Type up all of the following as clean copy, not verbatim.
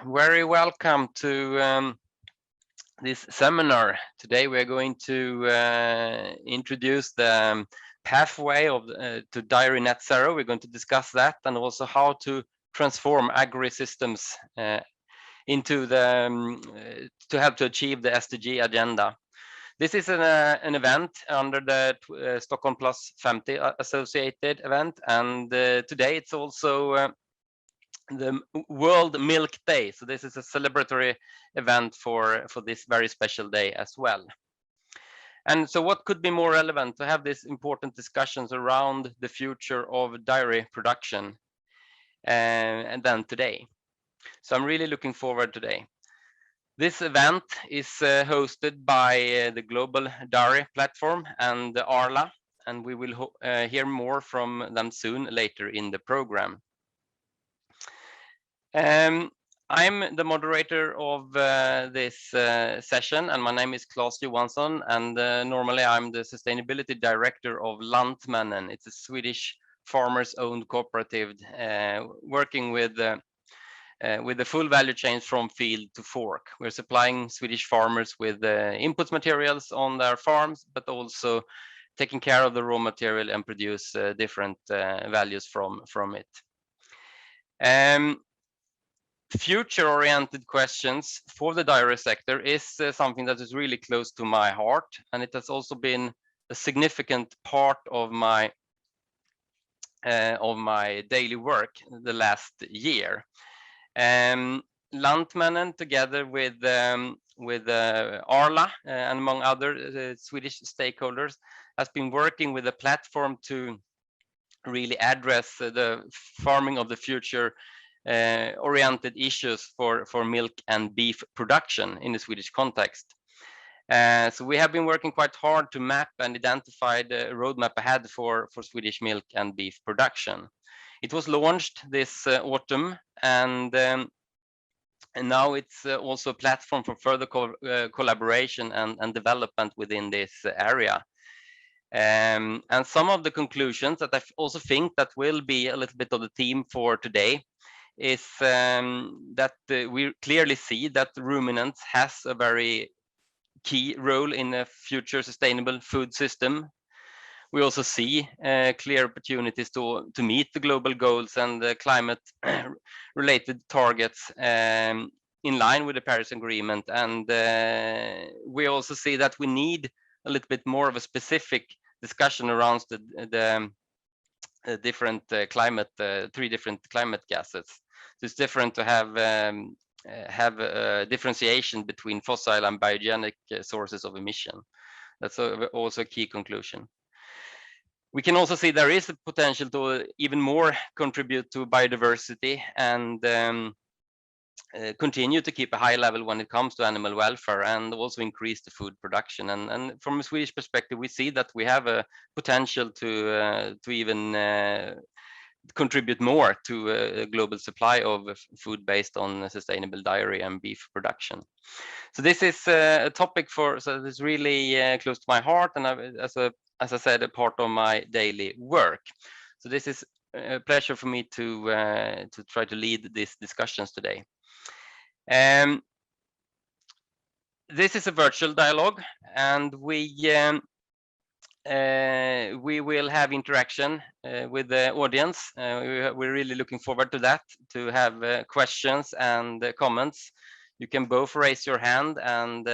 very welcome to this seminar. Today we are going to introduce the pathway to dairy net zero. We're going to discuss that and also how to transform agri-systems into to help to achieve the SDG agenda. This is an event under the Stockholm+50 associated event, and today it's also the World Milk Day. So this is a celebratory event for this very special day as well. And so what could be more relevant to have these important discussions around the future of dairy production and then today. So I'm really looking forward today. This event is hosted by the Global Dairy Platform and Arla, and we will hear more from them soon later in the program. I'm the moderator of this session, and my name is Claes Johansson, and normally I'm the Sustainability Director of Lantmännen. It's a Swedish farmers-owned cooperative working with the full value chain from field to fork. We're supplying Swedish farmers with input materials on their farms, but also taking care of the raw material and produce different values from it. Future-oriented questions for the dairy sector is something that is really close to my heart, and it has also been a significant part of my daily work the last year. Lantmännen, together with Arla and among other Swedish stakeholders, has been working with a platform to really address the farming of the future oriented issues for milk and beef production in the Swedish context. So we have been working quite hard to map and identify the roadmap ahead for Swedish milk and beef production. It was launched this autumn, and now it's also a platform for further collaboration and development within this area. And some of the conclusions that I also think that will be a little bit of the theme for today is that we clearly see that ruminants has a very key role in a future sustainable food system. We also see clear opportunities to meet the global goals and the climate related targets in line with the Paris Agreement. And we also see that we need a little bit more of a specific discussion around the different three different climate gases. So it's different to have a differentiation between fossil and biogenic sources of emission. That's also a key conclusion. We can also see there is a potential to even more contribute to biodiversity and continue to keep a high level when it comes to animal welfare, and also increase the food production. And from a Swedish perspective, we see that we have a potential to even contribute more to a global supply of food based on sustainable dairy and beef production. So this is a topic so it's really close to my heart, and as I said, a part of my daily work. So this is a pleasure for me to try to lead these discussions today. This is a virtual dialogue, and we will have interaction with the audience. We're really looking forward to that, to have questions and comments. You can both raise your hand and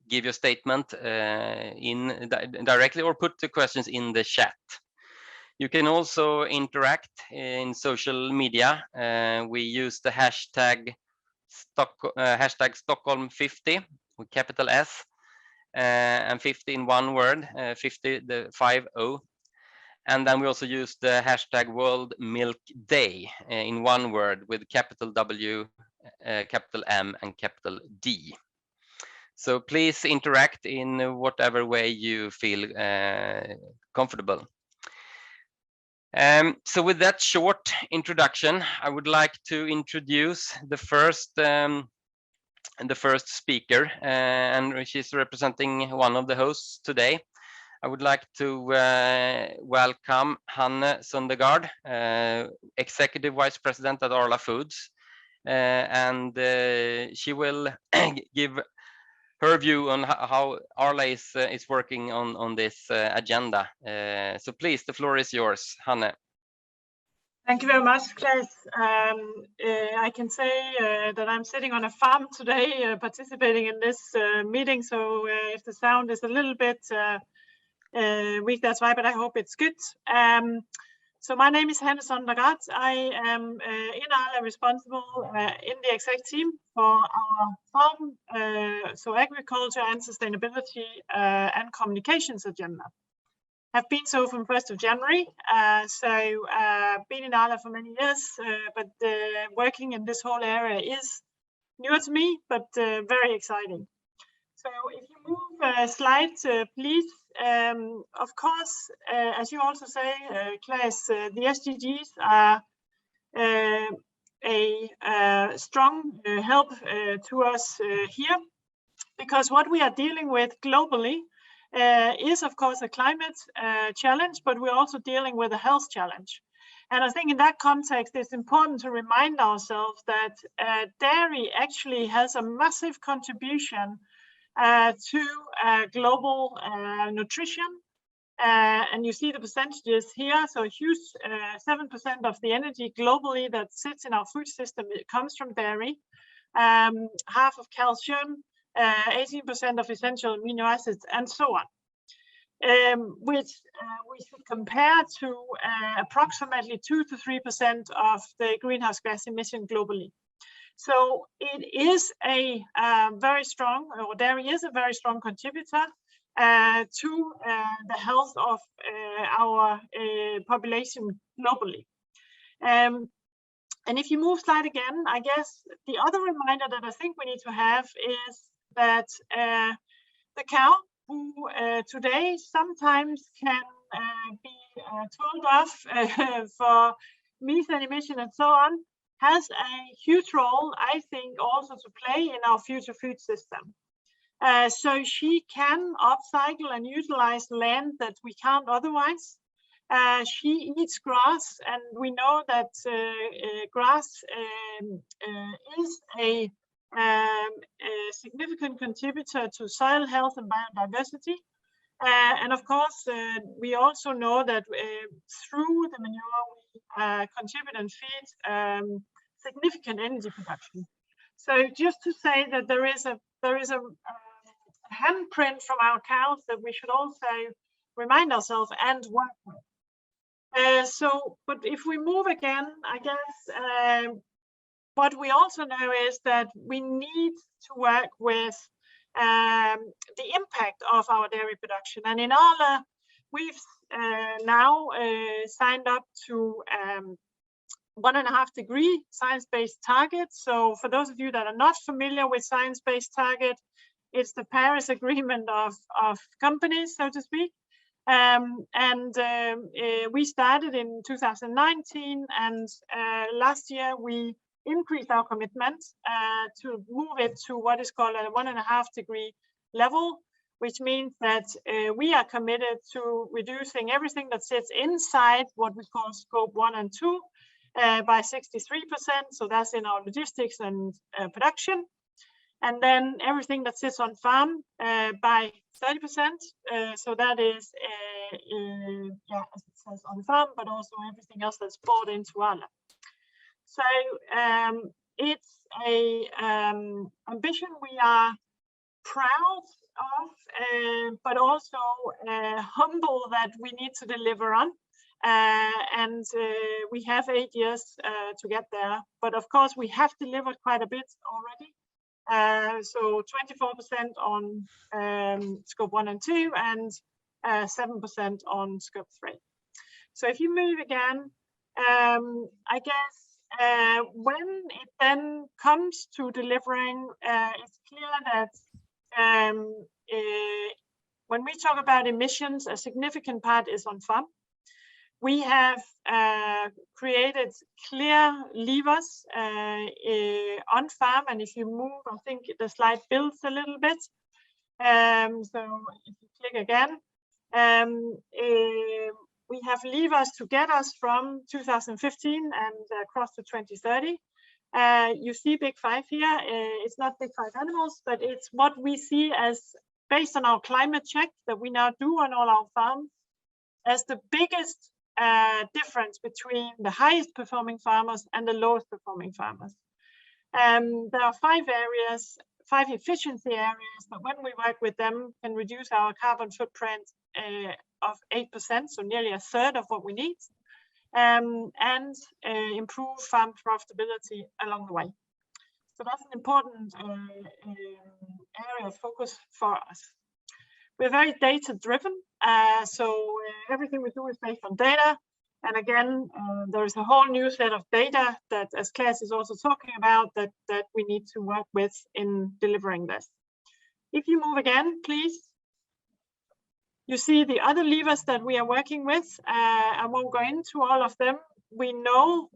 give your statement directly, or put the questions in the chat. You can also interact in social media. We use the hashtag Stockholm+50 with capital S, and 50 in one word, 50 the 50. And then we also use the hashtag World Milk Day in one word with capital W, capital M, and capital D. So please interact in whatever way you feel comfortable. So with that short introduction, I would like to introduce the first speaker, and she's representing one of the hosts today. I would like to welcome Hanne Sundergaard, Executive Vice President at Arla Foods, and she will give her view on how Arla is working on this agenda. So please, the floor is yours, Hanne. Thank you very much, Claes. I can say that I'm sitting on a farm today, participating in this meeting. So if the sound is a little bit weak, that's why, but I hope it's good. So my name is Hanne Sundergaard. I am in Arla responsible in the exec team for our farm, so agriculture and sustainability and communications agenda. Have been so from 1st of January, been in Arla for many years, but working in this whole area is new to me, but very exciting. So if you move slide, please. Of course, as you also say, Claes, the SDGs are a strong help to us here, because what we are dealing with globally is, of course, a climate challenge, but we're also dealing with a health challenge. And I think in that context, it's important to remind ourselves that dairy actually has a massive contribution to global nutrition. And you see the percentages here. So a huge 7% of the energy globally that sits in our food system, it comes from dairy. Half of calcium, 18% of essential amino acids, and so on, which we should compare to approximately 2 to 3% of the greenhouse gas emission globally. So it is a very strong, or dairy is a very strong contributor to the health of our population globally. And if you move slide again, I guess the other reminder that I think we need to have is that the cow, who today sometimes can be told off for methane emission and so on, has a huge role, I think, also to play in our future food system. So she can upcycle and utilize land that we can't otherwise. She eats grass, and we know that grass is a significant contributor to soil health and biodiversity. And of course, we also know that through the manure, we contribute and feed significant energy production. So just to say that there is a handprint from our cows that we should also remind ourselves and work with. But if we move again, I guess what we also know is that we need to work with the impact of our dairy production. And in Arla, we've now signed up to 1.5 degree science-based target. So for those of you that are not familiar with science-based target, it's the Paris Agreement of companies, so to speak. We started in 2019, and last year we increased our commitment to move it to what is called a 1.5 degree level, which means that we are committed to reducing everything that sits inside what we call scope 1 and 2 by 63%. So that's in our logistics and production. And then everything that sits on farm by 30%. So that is, yeah, as it says, on farm, but also everything else that's bought into Arla. So it's a ambition we are proud of, but also humble that we need to deliver on. We have 8 years to get there. But of course, we have delivered quite a bit already. So 24% on scope 1 and 2 and 7% on scope 3. So if you move again, I guess when it then comes to delivering, it's clear that when we talk about emissions, a significant part is on farm. We have created clear levers on farm, and if you move, I think the slide builds a little bit. So if you click again, We have levers to get us from 2015 and across to 2030. You see Big Five here. It's not Big Five animals, but it's what we see as, based on our climate check that we now do on all our farms, as the biggest difference between the highest performing farmers and the lowest performing farmers. There are 5 areas, 5 efficiency areas, but when we work with them, can reduce our carbon footprint of 8%, so nearly a third of what we need, and improve farm profitability along the way. So that's an important area of focus for us. We're very data driven, so everything we do is based on data. And again, there is a whole new set of data that, as Claes is also talking about, that we need to work with in delivering this. If you move again, please. You see the other levers that we are working with. I won't go into all of them. We know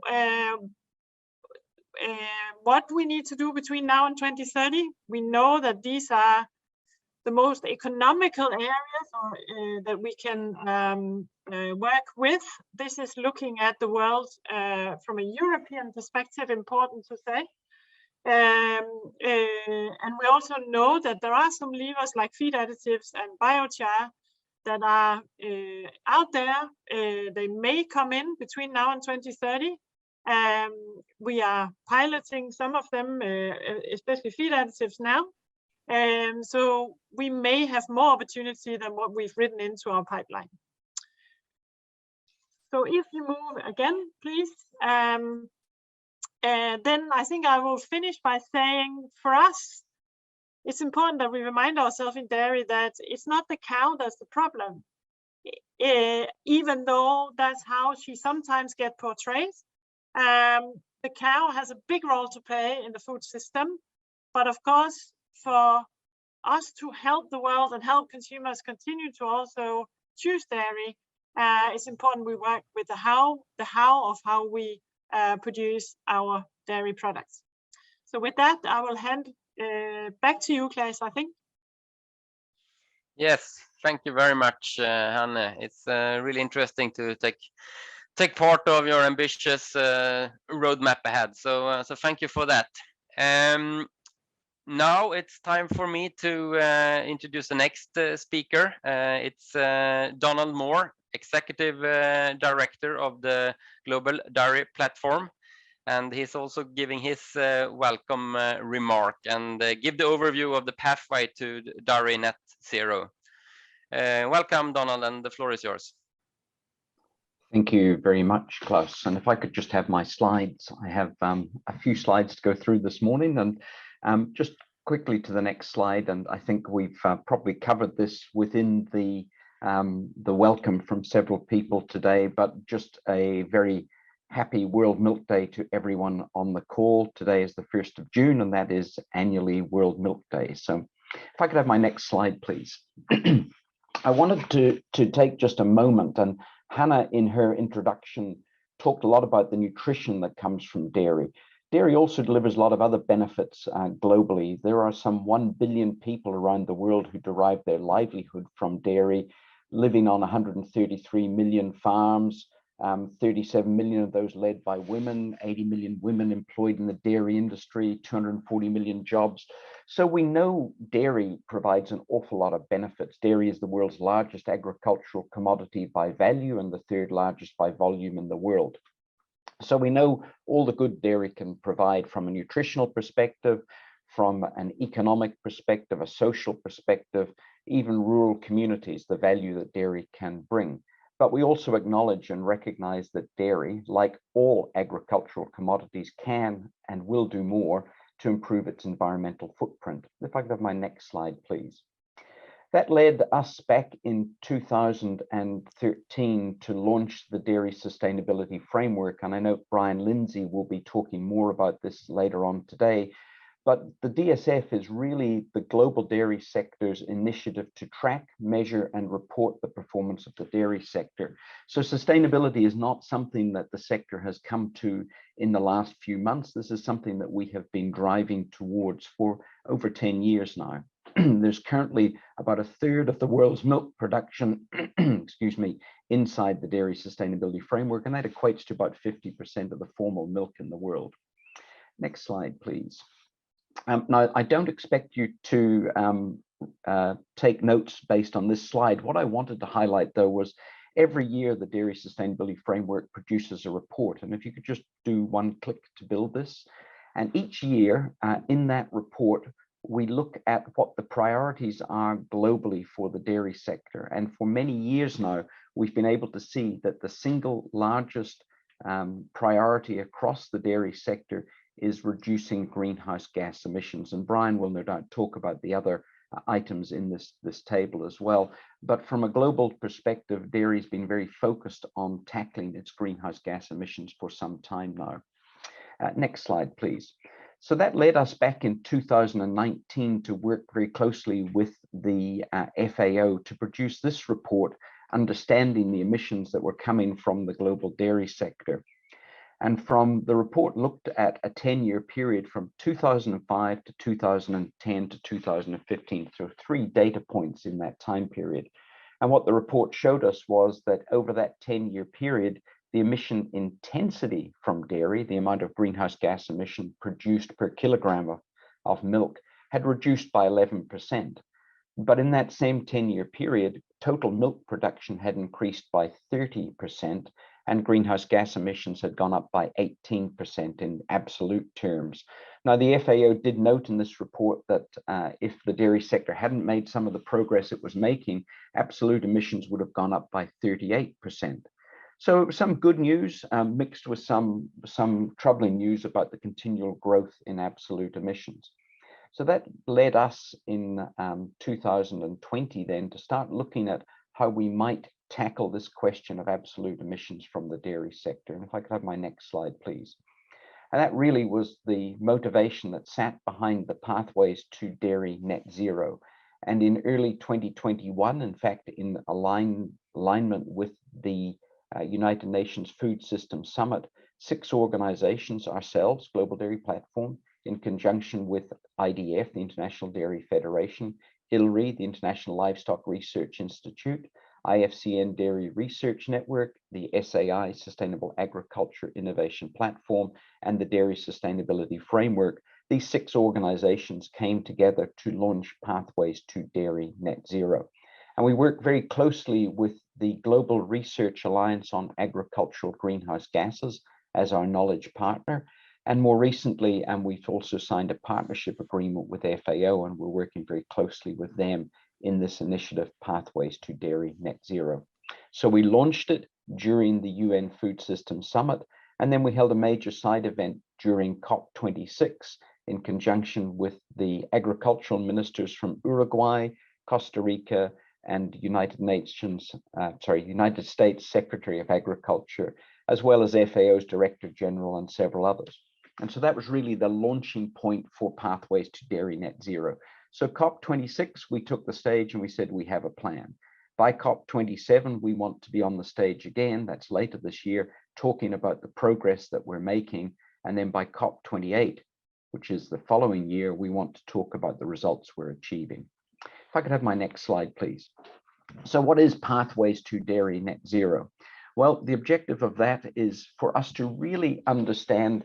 what we need to do between now and 2030. We know that these are the most economical areas that we can work with. This is looking at the world from a European perspective, important to say. And we also know that there are some levers like feed additives and biochar that are out there. They may come in between now and 2030. We are piloting some of them, especially feed additives now. So we may have more opportunity than what we've written into our pipeline. So if you move again, please. Then I think I will finish by saying, for us, it's important that we remind ourselves in dairy that it's not the cow that's the problem, even though that's how she sometimes gets portrayed. The cow has a big role to play in the food system, but of course, for us to help the world and help consumers continue to also choose dairy, it's important we work with the how of how we produce our dairy products. So with that, I will hand back to you, Claes, I think. Yes, thank you very much, Hanne. It's really interesting to take part of your ambitious roadmap ahead. So thank you for that. Now it's time for me to introduce the next speaker. It's Donald Moore, Executive Director of the Global Dairy Platform. And he's also giving his welcome remark and give the overview of the pathway to dairy net zero. Welcome, Donald, and the floor is yours. Thank you very much, Klaus. And if I could just have my slides, I have a few slides to go through this morning, and just quickly to the next slide. And I think we've probably covered this within the welcome from several people today, but just a very happy World Milk Day to everyone on the call. Today is the 1st of June, and that is annually World Milk Day. So if I could have my next slide, please. I wanted to take just a moment, and Hannah in her introduction talked a lot about the nutrition that comes from dairy. Dairy also delivers a lot of other benefits globally. There are some 1 billion people around the world who derive their livelihood from dairy, living on 133 million farms, 37 million of those led by women, 80 million women employed in the dairy industry, 240 million jobs. So we know dairy provides an awful lot of benefits. Dairy is the world's largest agricultural commodity by value and the 3rd largest by volume in the world. So we know all the good dairy can provide from a nutritional perspective, from an economic perspective, a social perspective, even rural communities, the value that dairy can bring. But we also acknowledge and recognize that dairy, like all agricultural commodities, can and will do more to improve its environmental footprint. If I could have my next slide, please. That led us back in 2013 to launch the Dairy Sustainability Framework. And I know Brian Lindsay will be talking more about this later on today. But the DSF is really the global dairy sector's initiative to track, measure, and report the performance of the dairy sector. So sustainability is not something that the sector has come to in the last few months. This is something that we have been driving towards for over 10 years now. there's currently about a third of the world's milk production, excuse me, inside the dairy sustainability framework, and that equates to about 50% of the formal milk in the world. Next slide, please. Now, I don't expect you to take notes based on this slide. What I wanted to highlight, though, was every year the Dairy Sustainability Framework produces a report. And if you could just do one click to build this. And each year in that report, we look at what the priorities are globally for the dairy sector. And for many years now, we've been able to see that the single largest priority across the dairy sector is reducing greenhouse gas emissions. And Brian will no doubt talk about the other items in this table as well. But from a global perspective, dairy's been very focused on tackling its greenhouse gas emissions for some time now. Next slide, please. So that led us back in 2019 to work very closely with the FAO to produce this report, understanding the emissions that were coming from the global dairy sector. And from the report looked at a 10-year period from 2005 to 2010 to 2015, so 3 data points in that time period. And what the report showed us was that over that 10-year period, the emission intensity from dairy, the amount of greenhouse gas emission produced per kilogram of milk, had reduced by 11%. But in that same 10-year period, total milk production had increased by 30%, and greenhouse gas emissions had gone up by 18% in absolute terms. Now, the FAO did note in this report that if the dairy sector hadn't made some of the progress it was making, absolute emissions would have gone up by 38%. So some good news mixed with some troubling news about the continual growth in absolute emissions. So that led us in 2020 then to start looking at how we might tackle this question of absolute emissions from the dairy sector. And if I could have my next slide, please. And that really was the motivation that sat behind the Pathways to Dairy Net Zero. And in early 2021, in fact, in alignment with the United Nations Food System Summit, 6 organizations, ourselves, Global Dairy Platform, in conjunction with IDF, the International Dairy Federation, ILRI, the International Livestock Research Institute, IFCN Dairy Research Network, the SAI Sustainable Agriculture Innovation Platform, and the Dairy Sustainability Framework. These 6 organizations came together to launch Pathways to Dairy Net Zero. And we work very closely with the Global Research Alliance on Agricultural Greenhouse Gases as our knowledge partner. And more recently, we've also signed a partnership agreement with FAO, and we're working very closely with them in this initiative, Pathways to Dairy Net Zero. So we launched it during the UN Food System Summit, and then we held a major side event during COP26 in conjunction with the agricultural ministers from Uruguay, Costa Rica, and United States Secretary of Agriculture, as well as FAO's Director General and several others. And so that was really the launching point for Pathways to Dairy Net Zero. So COP26, we took the stage and we said we have a plan. By COP27, we want to be on the stage again, that's later this year, talking about the progress that we're making. And then by COP28, which is the following year, we want to talk about the results we're achieving. If I could have my next slide, please. So what is Pathways to Dairy Net Zero? Well, the objective of that is for us to really understand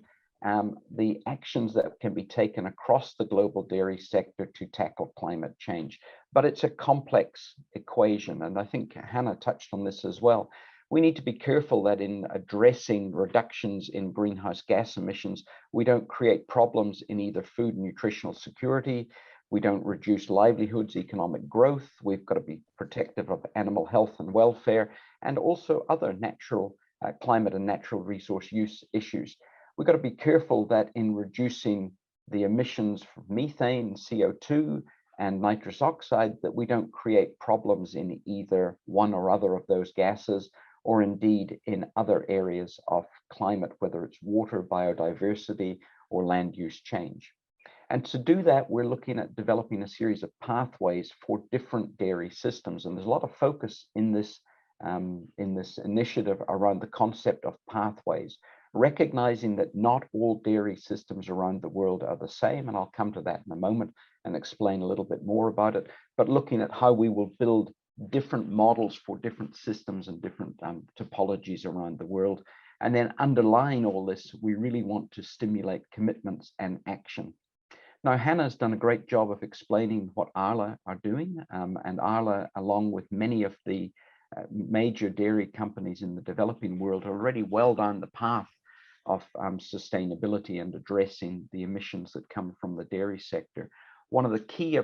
the actions that can be taken across the global dairy sector to tackle climate change. But it's a complex equation, and I think Hannah touched on this as well. We need to be careful that in addressing reductions in greenhouse gas emissions, we don't create problems in either food and nutritional security, we don't reduce livelihoods, economic growth, we've got to be protective of animal health and welfare, and also other natural climate and natural resource use issues. We've got to be careful that in reducing the emissions from methane, CO2, and nitrous oxide, that we don't create problems in either one or other of those gases, or indeed in other areas of climate, whether it's water, biodiversity, or land use change. And to do that, we're looking at developing a series of pathways for different dairy systems. And there's a lot of focus in this initiative around the concept of pathways, recognizing that not all dairy systems around the world are the same, and I'll come to that in a moment and explain a little bit more about it, but looking at how we will build different models for different systems and different topologies around the world. And then underlying all this, we really want to stimulate commitments and action. Now, Hannah's done a great job of explaining what Arla are doing, and Arla, along with many of the major dairy companies in the developing world, are already well down the path of sustainability and addressing the emissions that come from the dairy sector. One of the key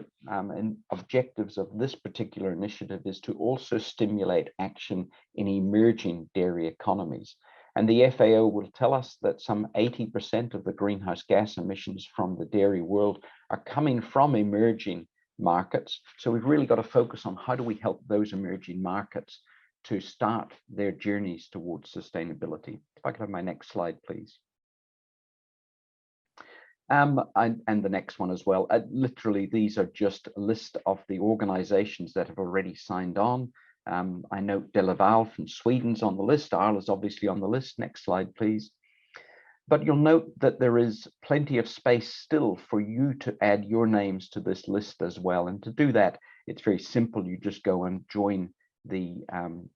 objectives of this particular initiative is to also stimulate action in emerging dairy economies. And the FAO will tell us that some 80% of the greenhouse gas emissions from the dairy world are coming from emerging markets. So we've really got to focus on how do we help those emerging markets to start their journeys towards sustainability. If I could have my next slide, please. And the next one as well. Literally, these are just a list of the organizations that have already signed on. I note De Laval from Sweden's on the list. Arla's obviously on the list. Next slide, please. But you'll note that there is plenty of space still for you to add your names to this list as well. And to do that, it's very simple. You just go and join the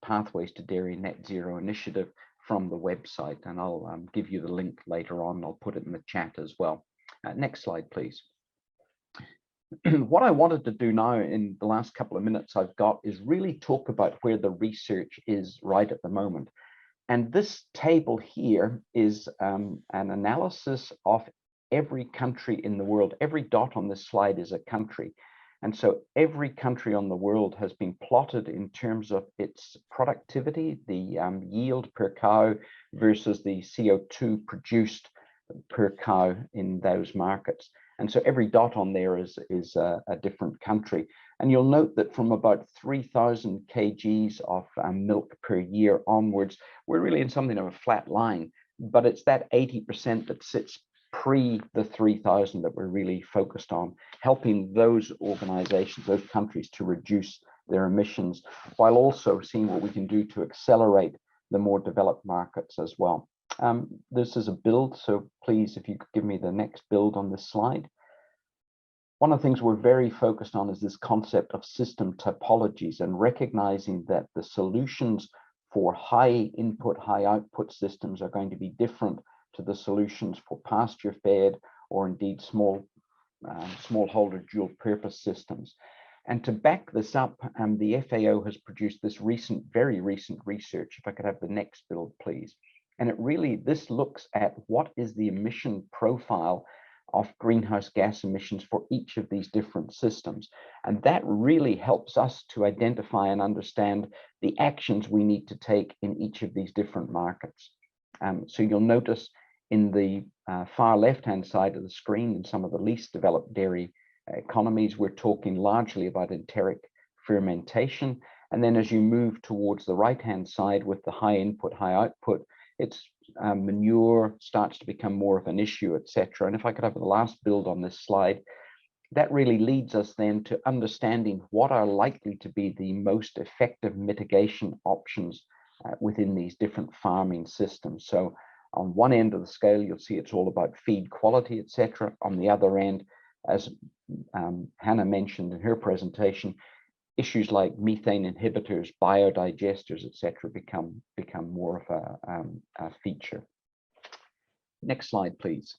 Pathways to Dairy Net Zero initiative from the website. And I'll give you the link later on. I'll put it in the chat as well. Next slide, please. What I wanted to do now in the last couple of minutes I've got is really talk about where the research is right at the moment. And this table here is an analysis of every country in the world. Every dot on this slide is a country. And so every country on the world has been plotted in terms of its productivity, the yield per cow versus the CO2 produced per cow in those markets. And so every dot on there is a different country. And you'll note that from about 3,000 kgs of milk per year onwards, we're really in something of a flat line, but it's that 80% that sits pre the 3,000 that we're really focused on, helping those organizations, those countries to reduce their emissions, while also seeing what we can do to accelerate the more developed markets as well. This is a build, so please, if you could give me the next build on this slide. One of the things we're very focused on is this concept of system topologies and recognizing that the solutions for high input, high output systems are going to be different to the solutions for pasture fed or indeed smallholder dual purpose systems. And to back this up, the FAO has produced this very recent research. If I could have the next build, please. And this looks at what is the emission profile of greenhouse gas emissions for each of these different systems. And that really helps us to identify and understand the actions we need to take in each of these different markets. So you'll notice in the far left-hand side of the screen, in some of the least developed dairy economies, we're talking largely about enteric fermentation. And then as you move towards the right-hand side with the high input, high output, it's manure starts to become more of an issue, etc. And if I could have the last build on this slide, that really leads us then to understanding what are likely to be the most effective mitigation options within these different farming systems. So on one end of the scale, you'll see it's all about feed quality, etc. On the other end, as Hannah mentioned in her presentation, issues like methane inhibitors, biodigesters, etc., become more of a feature. Next slide, please.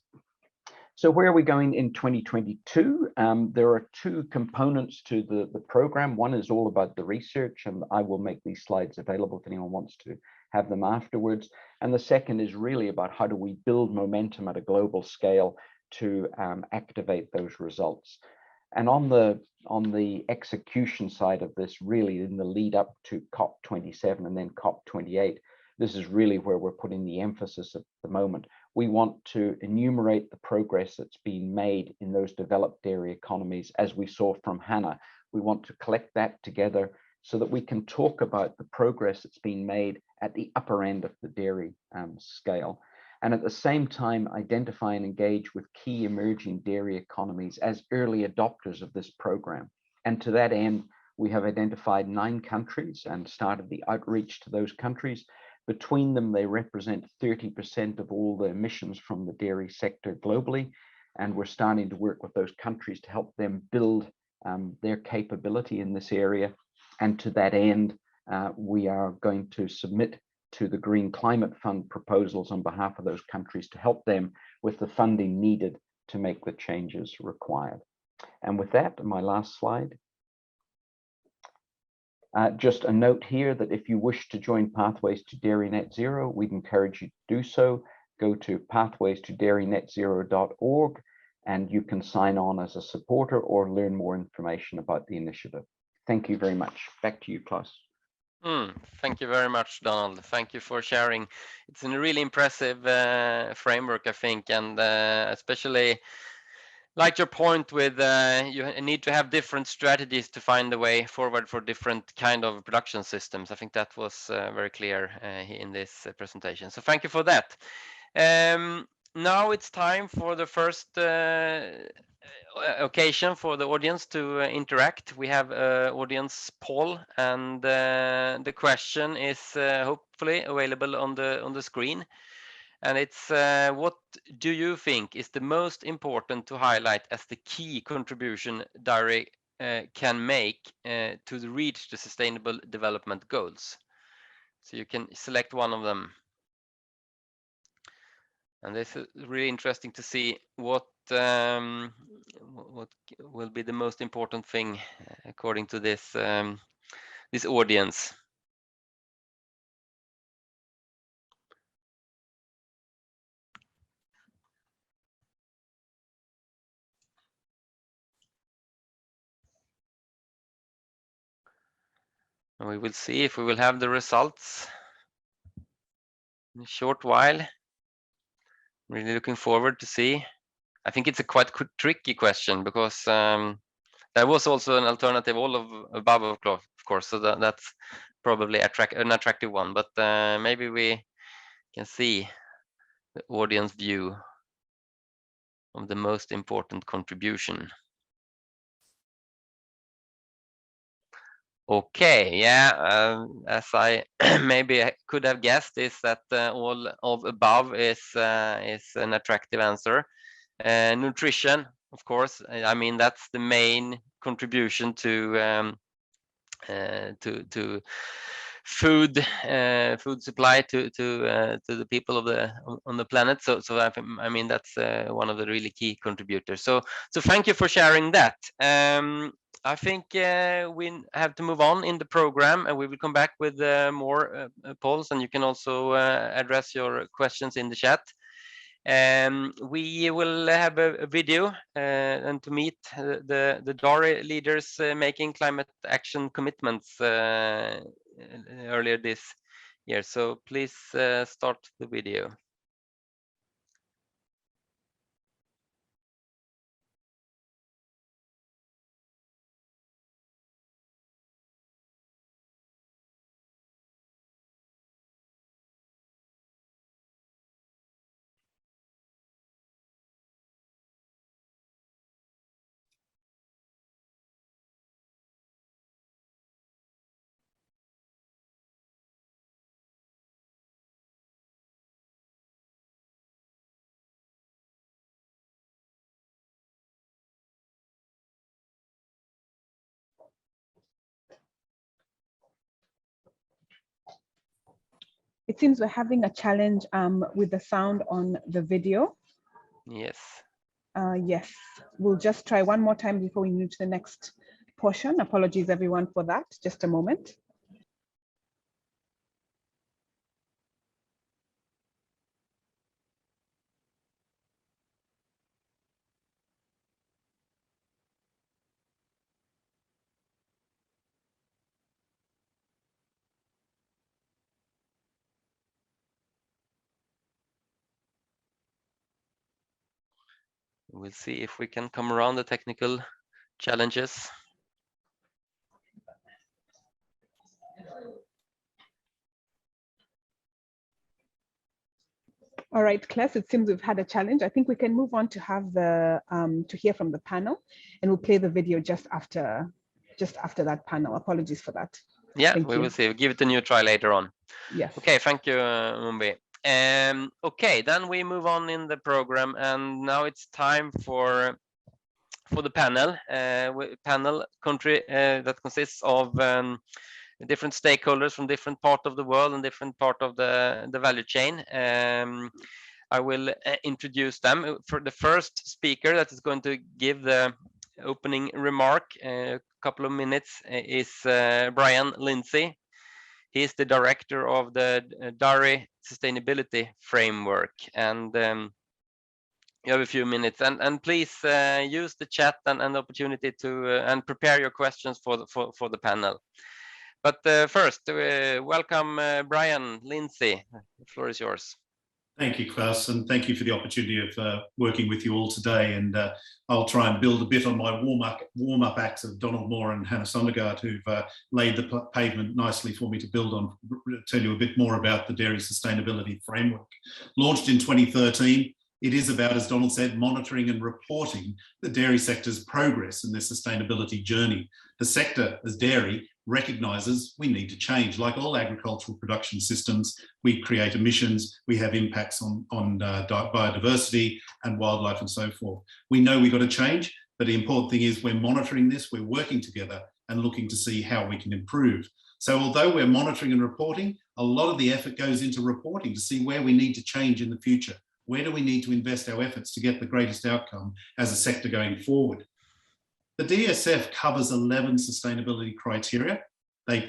So where are we going in 2022? There are two components to the program. One is all about the research, and I will make these slides available if anyone wants to have them afterwards. And the second is really about how do we build momentum at a global scale to activate those results. And on the execution side of this, really in the lead up to COP27 and then COP28, this is really where we're putting the emphasis at the moment. We want to enumerate the progress that's been made in those developed dairy economies, as we saw from Hannah. We want to collect that together so that we can talk about the progress that's been made at the upper end of the dairy scale. And at the same time, identify and engage with key emerging dairy economies as early adopters of this program. And to that end, we have identified 9 countries and started the outreach to those countries. Between them, they represent 30% of all the emissions from the dairy sector globally. And we're starting to work with those countries to help them build their capability in this area. And to that end, we are going to submit to the Green Climate Fund proposals on behalf of those countries to help them with the funding needed to make the changes required. And with that, my last slide. Just a note here that if you wish to join Pathways to Dairy Net Zero, we'd encourage you to do so. Go to pathwaystodairynetZero.org and you can sign on as a supporter or learn more information about the initiative. Thank you very much. Back to you, Klaus. Thank you very much, Donald. Thank you for sharing. It's a really impressive framework, I think, and especially like your point with you need to have different strategies to find the way forward for different kind of production systems. I think that was very clear in this presentation. So thank you for that. Now it's time for the first occasion for the audience to interact. We have audience poll, and the question is hopefully available on the screen. And it's what do you think is the most important to highlight as the key contribution dairy can make to reach the Sustainable Development Goals? So you can select one of them. And this is really interesting to see what will be the most important thing according to this this audience. And we will see if we will have the results in a short while. Really looking forward to see. I think it's a quite tricky question because there was also an alternative, all of above, of course. So that's probably an attractive one. But maybe we can see the audience view of the most important contribution. Okay, yeah, as I maybe could have guessed, is that all of above is an attractive answer. Nutrition, of course. I mean, that's the main contribution to food supply to the people on the planet. So I mean that's one of the really key contributors. So thank you for sharing that. I think we have to move on in the program, and we will come back with more polls, and you can also address your questions in the chat. We will have a video and to meet the dairy leaders making climate action commitments earlier this year. So please start the video. It seems we're having a challenge with the sound on the video. Yes. Yes, we'll just try one more time before we move to the next portion. Apologies everyone for that. Just a moment. We'll see if we can come around the technical challenges. All right, class, it seems we've had a challenge. I think we can move on to have the to hear from the panel, and we'll play the video just after that panel. Apologies for that. Yeah, Thank we you. will see. We'll give it a new try later on. Yes. Okay, thank you, Mumbi. Okay, then we move on in the program, and now it's time for the panel. Panel country that consists of different stakeholders from different part of the world and different part of the value chain. I will introduce them. For the first speaker that is going to give the opening remark, a couple of minutes, is Brian Lindsay. He is the director of the Dairy Sustainability Framework, and you have a few minutes. And please use the chat and opportunity to and prepare your questions for the panel. But first, welcome Brian Lindsay. The floor is yours. Thank you, Klaus, and thank you for the opportunity of working with you all today. And I'll try and build a bit on my warm-up acts of Donald Moore and Hannah Sondergaard, who've laid the pavement nicely for me to build on, tell you a bit more about the Dairy Sustainability Framework. Launched in 2013, it is about, as Donald said, monitoring and reporting the dairy sector's progress in their sustainability journey. The sector, as dairy, recognises we need to change. Like all agricultural production systems, we create emissions, we have impacts on biodiversity and wildlife and so forth. We know we've got to change, but the important thing is we're monitoring this, we're working together and looking to see how we can improve. So although we're monitoring and reporting, a lot of the effort goes into reporting to see where we need to change in the future. Where do we need to invest our efforts to get the greatest outcome as a sector going forward? The DSF covers 11 sustainability criteria,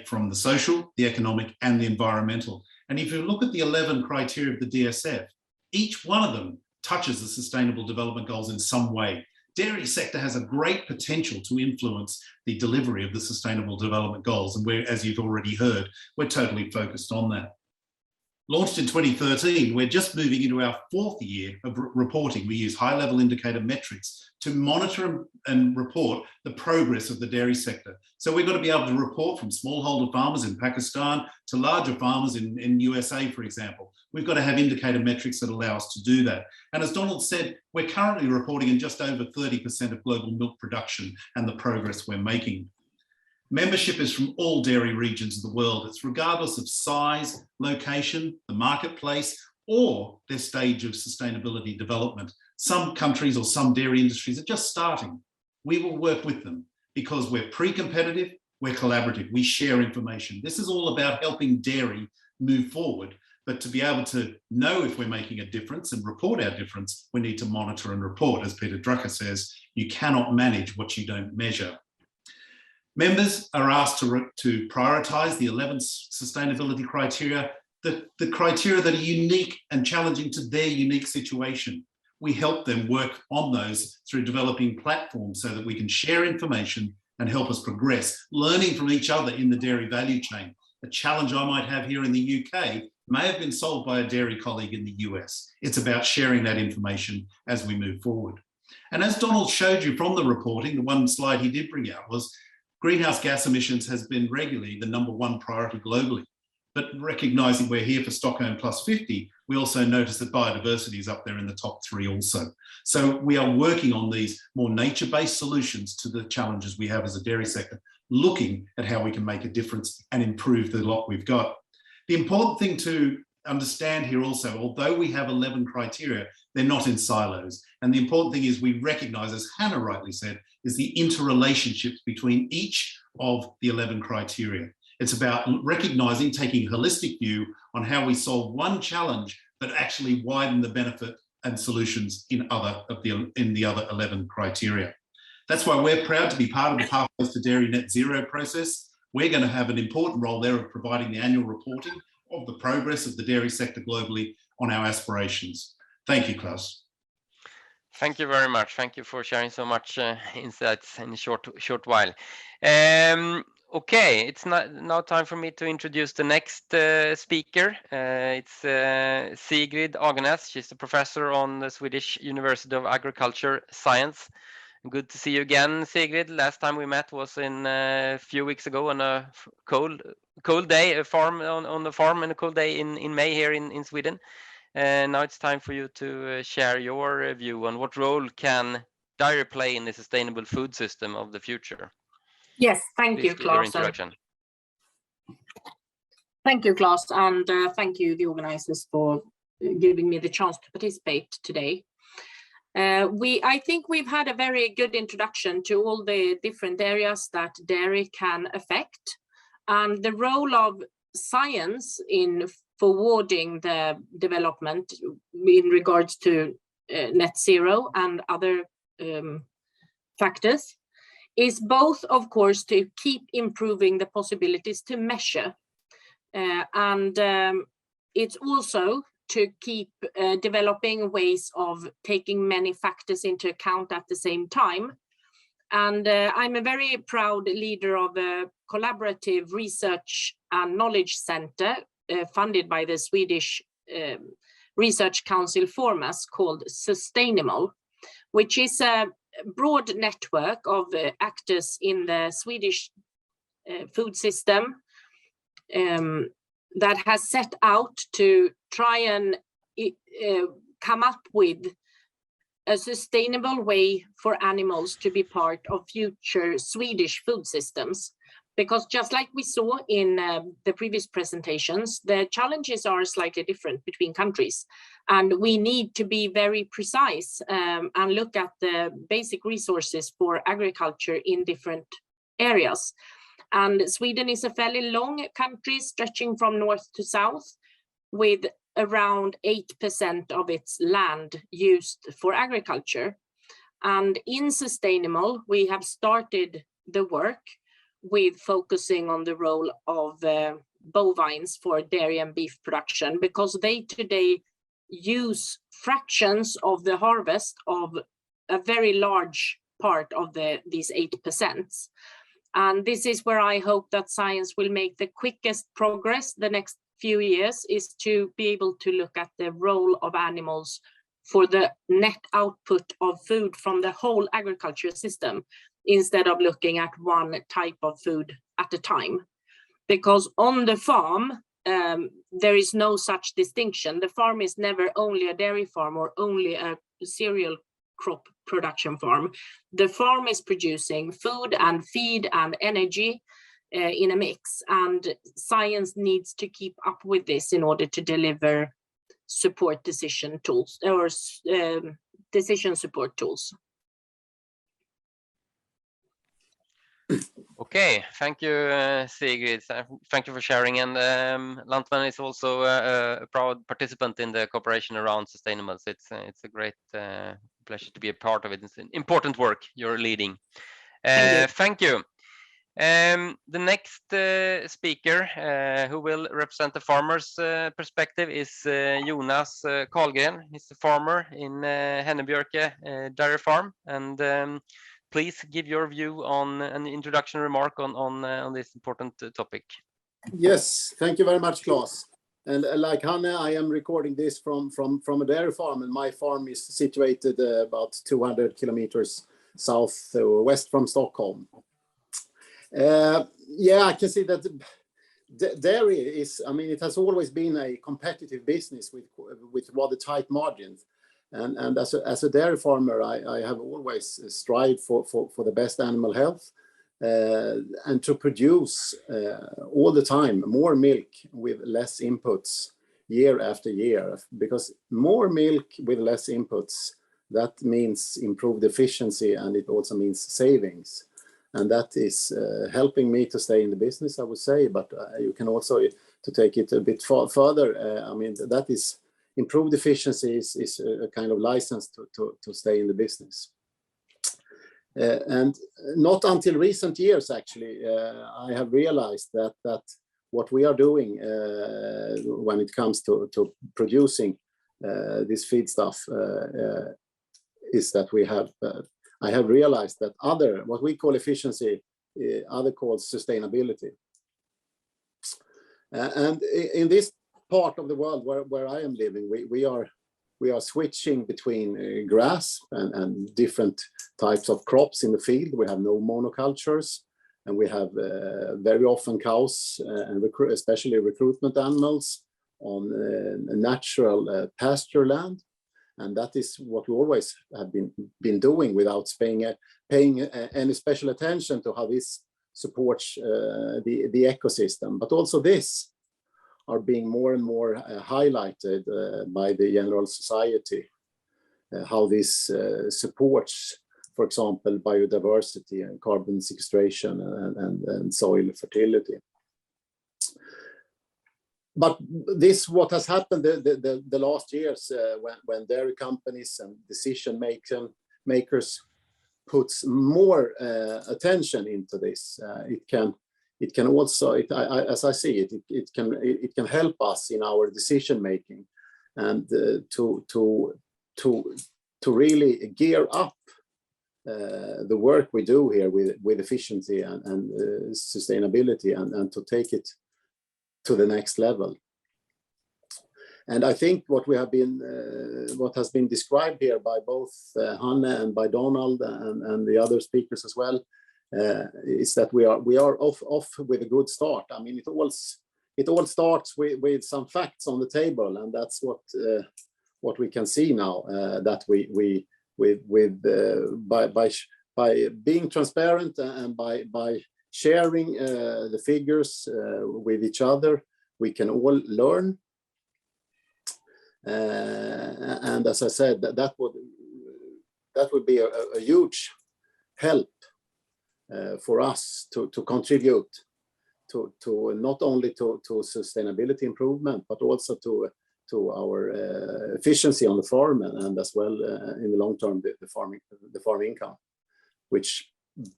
from the social, the economic, and the environmental. And if you look at the 11 criteria of the DSF, each one of them touches the Sustainable Development Goals in some way. Dairy sector has a great potential to influence the delivery of the Sustainable Development Goals, and we're, as you've already heard, we're totally focused on that. Launched in 2013, we're just moving into our 4th year of reporting. We use high-level indicator metrics to monitor and report the progress of the dairy sector. So we've got to be able to report from smallholder farmers in Pakistan to larger farmers in USA, for example. We've got to have indicator metrics that allow us to do that. And as Donald said, we're currently reporting in just over 30% of global milk production and the progress we're making. Membership is from all dairy regions of the world. It's regardless of size, location, the marketplace, or their stage of sustainability development. Some countries or some dairy industries are just starting. We will work with them because we're pre-competitive, we're collaborative, we share information. This is all about helping dairy move forward, but to be able to know if we're making a difference and report our difference, we need to monitor and report. As Peter Drucker says, you cannot manage what you don't measure. Members are asked to prioritise the 11 sustainability criteria, the criteria that are unique and challenging to their unique situation. We help them work on those through developing platforms so that we can share information and help us progress, learning from each other in the dairy value chain. A challenge I might have here in the UK may have been solved by a dairy colleague in the US. It's about sharing that information as we move forward. And as Donald showed you from the reporting, the one slide he did bring out was greenhouse gas emissions has been regularly the #1 priority globally. But recognising we're here for Stockholm+50, we also notice that biodiversity is up there in the top 3 also. So we are working on these more nature-based solutions to the challenges we have as a dairy sector, looking at how we can make a difference and improve the lot we've got. The important thing to understand here also, although we have 11 criteria, they're not in silos. And the important thing is we recognise, as Hannah rightly said, is the interrelationships between each of the 11 criteria. It's about recognising, taking a holistic view on how we solve one challenge, but actually widen the benefit and solutions in the other 11 criteria. That's why we're proud to be part of the Pathways to Dairy Net Zero process. We're going to have an important role there of providing the annual reporting of the progress of the dairy sector globally on our aspirations. Thank you, Klaus. Thank you very much. Thank you for sharing so much insights in a short while. Okay, it's now time for me to introduce the next speaker. It's Sigrid Agenäs. She's a professor on the Swedish University of Agriculture Science. Good to see you again, Sigrid. Last time we met was in a few weeks ago on a cold day, on the farm, and a cold day in May here in Sweden. And now it's time for you to share your view on what role can dairy play in the sustainable food system of the future. Yes, thank you, Please give your Klaus. introduction. Thank you, Claes, and thank you, the organizers, for giving me the chance to participate today. I think we've had a very good introduction to all the different areas that dairy can affect, and the role of science in forwarding the development in regards to net zero and other factors is both, of course, to keep improving the possibilities to measure, and it's also to keep developing ways of taking many factors into account at the same time. And I'm a very proud leader of a collaborative research and knowledge center funded by the Swedish Research Council Formas called Sustainable, which is a broad network of actors in the Swedish food system that has set out to try and come up with a sustainable way for animals to be part of future Swedish food systems. Because just like we saw in the previous presentations, the challenges are slightly different between countries. And we need to be very precise and look at the basic resources for agriculture in different areas. And Sweden is a fairly long country stretching from north to south, with around 8% of its land used for agriculture. And in Sustainable, we have started the work with focusing on the role of bovines for dairy and beef production, because they today use fractions of the harvest of a very large part of these 8%. And this is where I hope that science will make the quickest progress the next few years, is to be able to look at the role of animals for the net output of food from the whole agriculture system, instead of looking at one type of food at a time. Because on the farm, there is no such distinction. The farm is never only a dairy farm or only a cereal crop production farm. The farm is producing food and feed and energy in a mix, and science needs to keep up with this in order to deliver support decision tools or decision support tools. Okay, thank you, Sigrid. Thank you for sharing. And Lantman is also a proud participant in the cooperation around Sustainable. So it's a great pleasure to be a part of it. It's an important work you're leading. Thank you. The next speaker who will represent the farmer's perspective is Jonas Karlgren. He's a farmer in Hennebjörke Dairy Farm, and please give your view on an introduction remark on this important topic. Yes, thank you very much, Claes. And like Hanne, I am recording this from a dairy farm, and my farm is situated about 200 kilometers south west from Stockholm. Yeah, I can see that dairy is, I mean, it has always been a competitive business with rather tight margins. And as a dairy farmer, I have always strived for the best animal health and to produce all the time more milk with less inputs year after year. Because more milk with less inputs, that means improved efficiency, and it also means savings. And that is helping me to stay in the business, I would say. But you can also, to take it a bit further, I mean, that is improved efficiency is a kind of license to stay in the business. And not until recent years, actually, I have realized that what we are doing when it comes to producing this feed stuff is that we have, I have realized that what we call efficiency, other called sustainability. And in this part of the world where I am living, we are switching between grass and different types of crops in the field. We have no monocultures, and we have very often cows and especially recruitment animals on natural pasture land. And that is what we always have been doing without paying any special attention to how this supports the ecosystem. But also this are being more and more highlighted by the general society, how this supports, for example, biodiversity and carbon sequestration and soil fertility. But this, what has happened the last years when dairy companies and decision makers puts more attention into this, it can also, as I see it, it can help us in our decision making, and to really gear up the work we do here with efficiency and sustainability, and to take it to the next level. And I think what has been described here by both Hanne and by Donald and the other speakers as well, is that we are off with a good start. I mean, it all starts with some facts on the table, and that's what we can see now, that by being transparent and by sharing the figures with each other, we can all learn. And as I said, that would be a huge help for us to contribute to not only to sustainability improvement, but also to our efficiency on the farm, and as well in the long term the farm income, which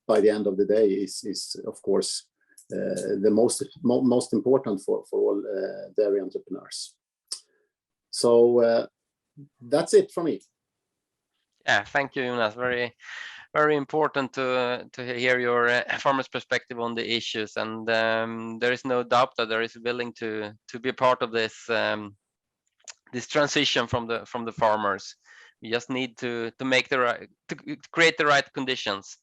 by the end of the day is of course the most important for all dairy entrepreneurs. So that's it for me. Yeah, thank you, Jonas. Very, very important to hear your farmer's perspective on the issues, and there is no doubt that there is willing to be a part of this this transition from the farmers. We just need to make to create the right conditions.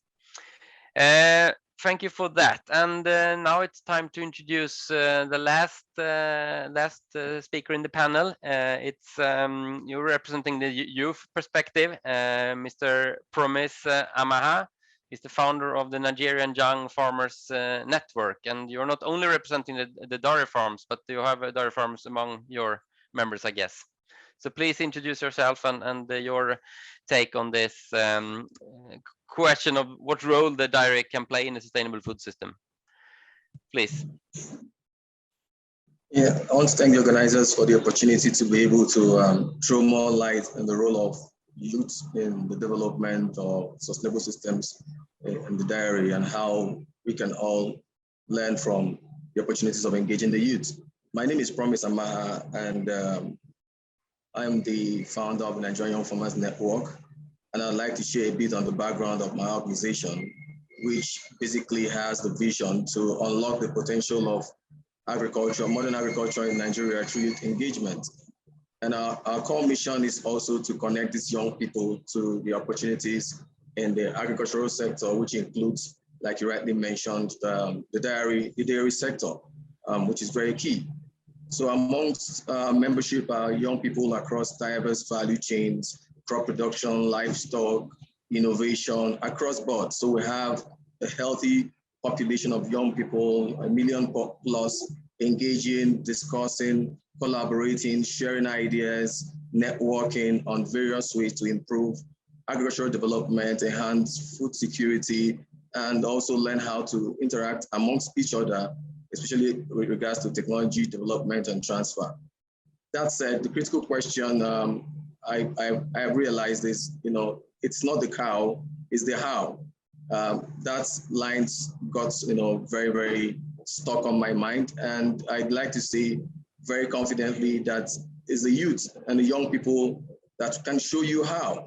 Thank you for that. And now it's time to introduce the last speaker in the panel. It's you're representing the youth perspective. Mr. Promise Amaha is the founder of the Nigerian Young Farmers Network, and you're not only representing the dairy farms, but you have dairy farms among your members, I guess. So please introduce yourself and your take on this question of what role the dairy can play in a sustainable food system. Please. Yeah, I want to thank the organizers for the opportunity to be able to throw more light on the role of youth in the development of sustainable systems in the dairy, and how we can all learn from the opportunities of engaging the youth. My name is Promise Amaha, and I'm the founder of the Nigerian Young Farmers Network, and I'd like to share a bit on the background of my organization, which basically has the vision to unlock the potential of agriculture, modern agriculture in Nigeria through youth engagement. And our core mission is also to connect these young people to the opportunities in the agricultural sector, which includes, like you rightly mentioned, the dairy sector, which is very key. So amongst membership are young people across diverse value chains, crop production, livestock, innovation, across board. So we have a healthy population of young people, 1 million plus, engaging, discussing, collaborating, sharing ideas, networking on various ways to improve agricultural development, enhance food security, and also learn how to interact amongst each other, especially with regards to technology development and transfer. That said, the critical question I realized is, it's not the cow, it's the how. That lines got, very, very stuck on my mind. And I'd like to say very confidently that it's the youth and the young people that can show you how.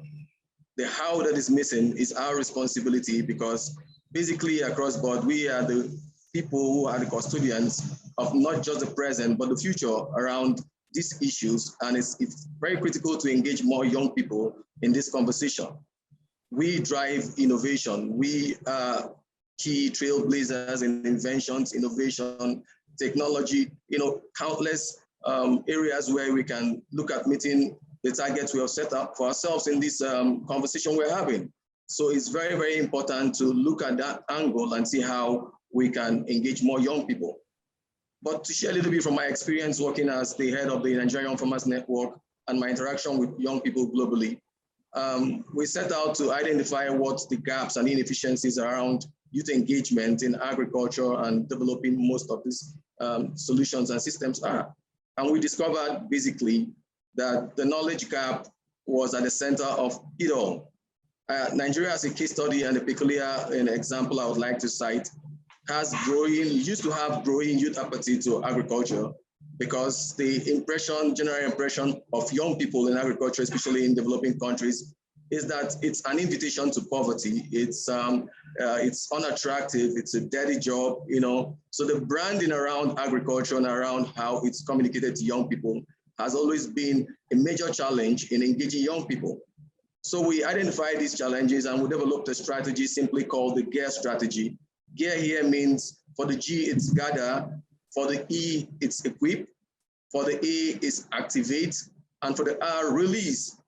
The how that is missing is our responsibility, because basically across board, we are the people who are the custodians of not just the present, but the future around these issues. And it's very critical to engage more young people in this conversation. We drive innovation. We are key trailblazers in inventions, innovation, technology, countless areas where we can look at meeting the targets we have set up for ourselves in this conversation we're having. So it's very, very important to look at that angle and see how we can engage more young people. But to share a little bit from my experience working as the head of the Nigerian Farmers Network and my interaction with young people globally, we set out to identify what the gaps and inefficiencies around youth engagement in agriculture and developing most of these solutions and systems are. And we discovered basically that the knowledge gap was at the center of it all. Nigeria as a case study and a peculiar example I would like to cite used to have growing youth apathy to agriculture because the general impression of young people in agriculture, especially in developing countries, is that it's an invitation to poverty. It's unattractive. It's a dirty job, you know. So the branding around agriculture and around how it's communicated to young people has always been a major challenge in engaging young people. So we identified these challenges and we developed a strategy simply called the GEAR strategy. GEAR here means for the G, it's gather, for the E, it's equip, for the A, it's activate, and for the R, release.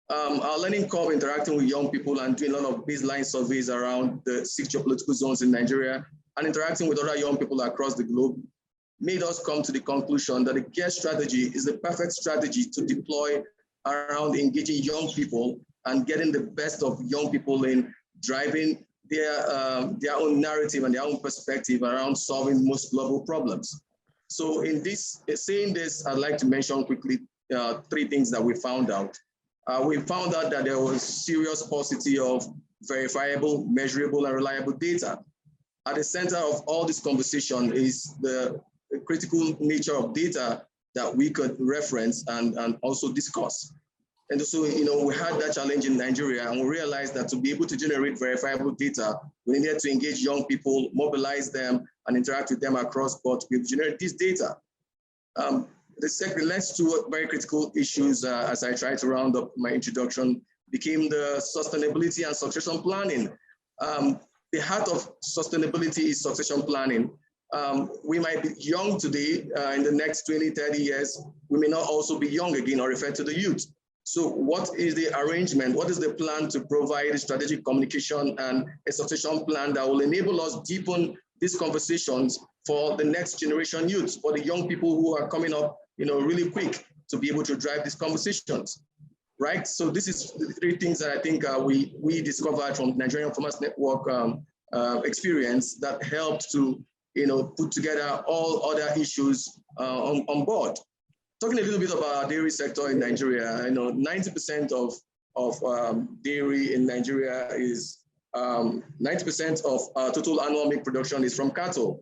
Our learning curve interacting with young people and doing a lot of baseline surveys around the 6 geopolitical zones in Nigeria and interacting with other young people across the globe made us come to the conclusion that the GEAR strategy is the perfect strategy to deploy around engaging young people and getting the best of young people in driving their own narrative and their own perspective around solving most global problems. So in saying this, I'd like to mention quickly 3 things that we found out. We found out that there was serious paucity of verifiable, measurable, and reliable data. At the center of all this conversation is the critical nature of data that we could reference and also discuss. And so, you know, we had that challenge in Nigeria, and we realized that to be able to generate verifiable data, we needed to engage young people, mobilize them, and interact with them across board to be able to generate this data. The next 2 very critical issues, as I try to round up my introduction, became the sustainability and succession planning. The heart of sustainability is succession planning. We might be young today, in the next 20, 30 years, we may not also be young again or refer to the youth. So what is the arrangement? What is the plan to provide strategic communication and a succession plan that will enable us deepen these conversations for the next generation youth, for the young people who are coming up, you know, really quick to be able to drive these conversations, right? So this is the 3 things that I think we discovered from Nigerian Farmers Network experience that helped to, you know, put together all other issues on board. Talking a little bit about our dairy sector in Nigeria, I know 90% of dairy in Nigeria is 90% of our total annual milk production is from cattle.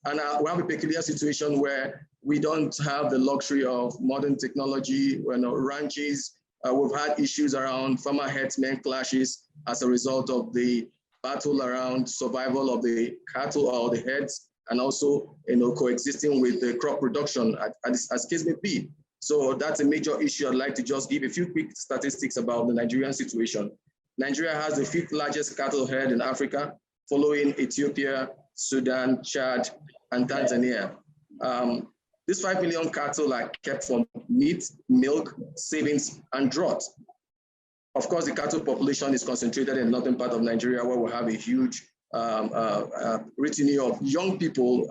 And we have a peculiar situation where we don't have the luxury of modern technology, you know, ranches. We've had issues around farmer-herdsmen clashes as a result of the battle around survival of the cattle or the herds, and also, you know, coexisting with the crop production as case may be. So that's a major issue. I'd like to just give a few quick statistics about the Nigerian situation. Nigeria has the 5th largest cattle herd in Africa, following Ethiopia, Sudan, Chad, and Tanzania. These 5 million cattle are kept for meat, milk, savings, and drought. Of course, the cattle population is concentrated in the northern part of Nigeria, where we have a huge retinue of young people,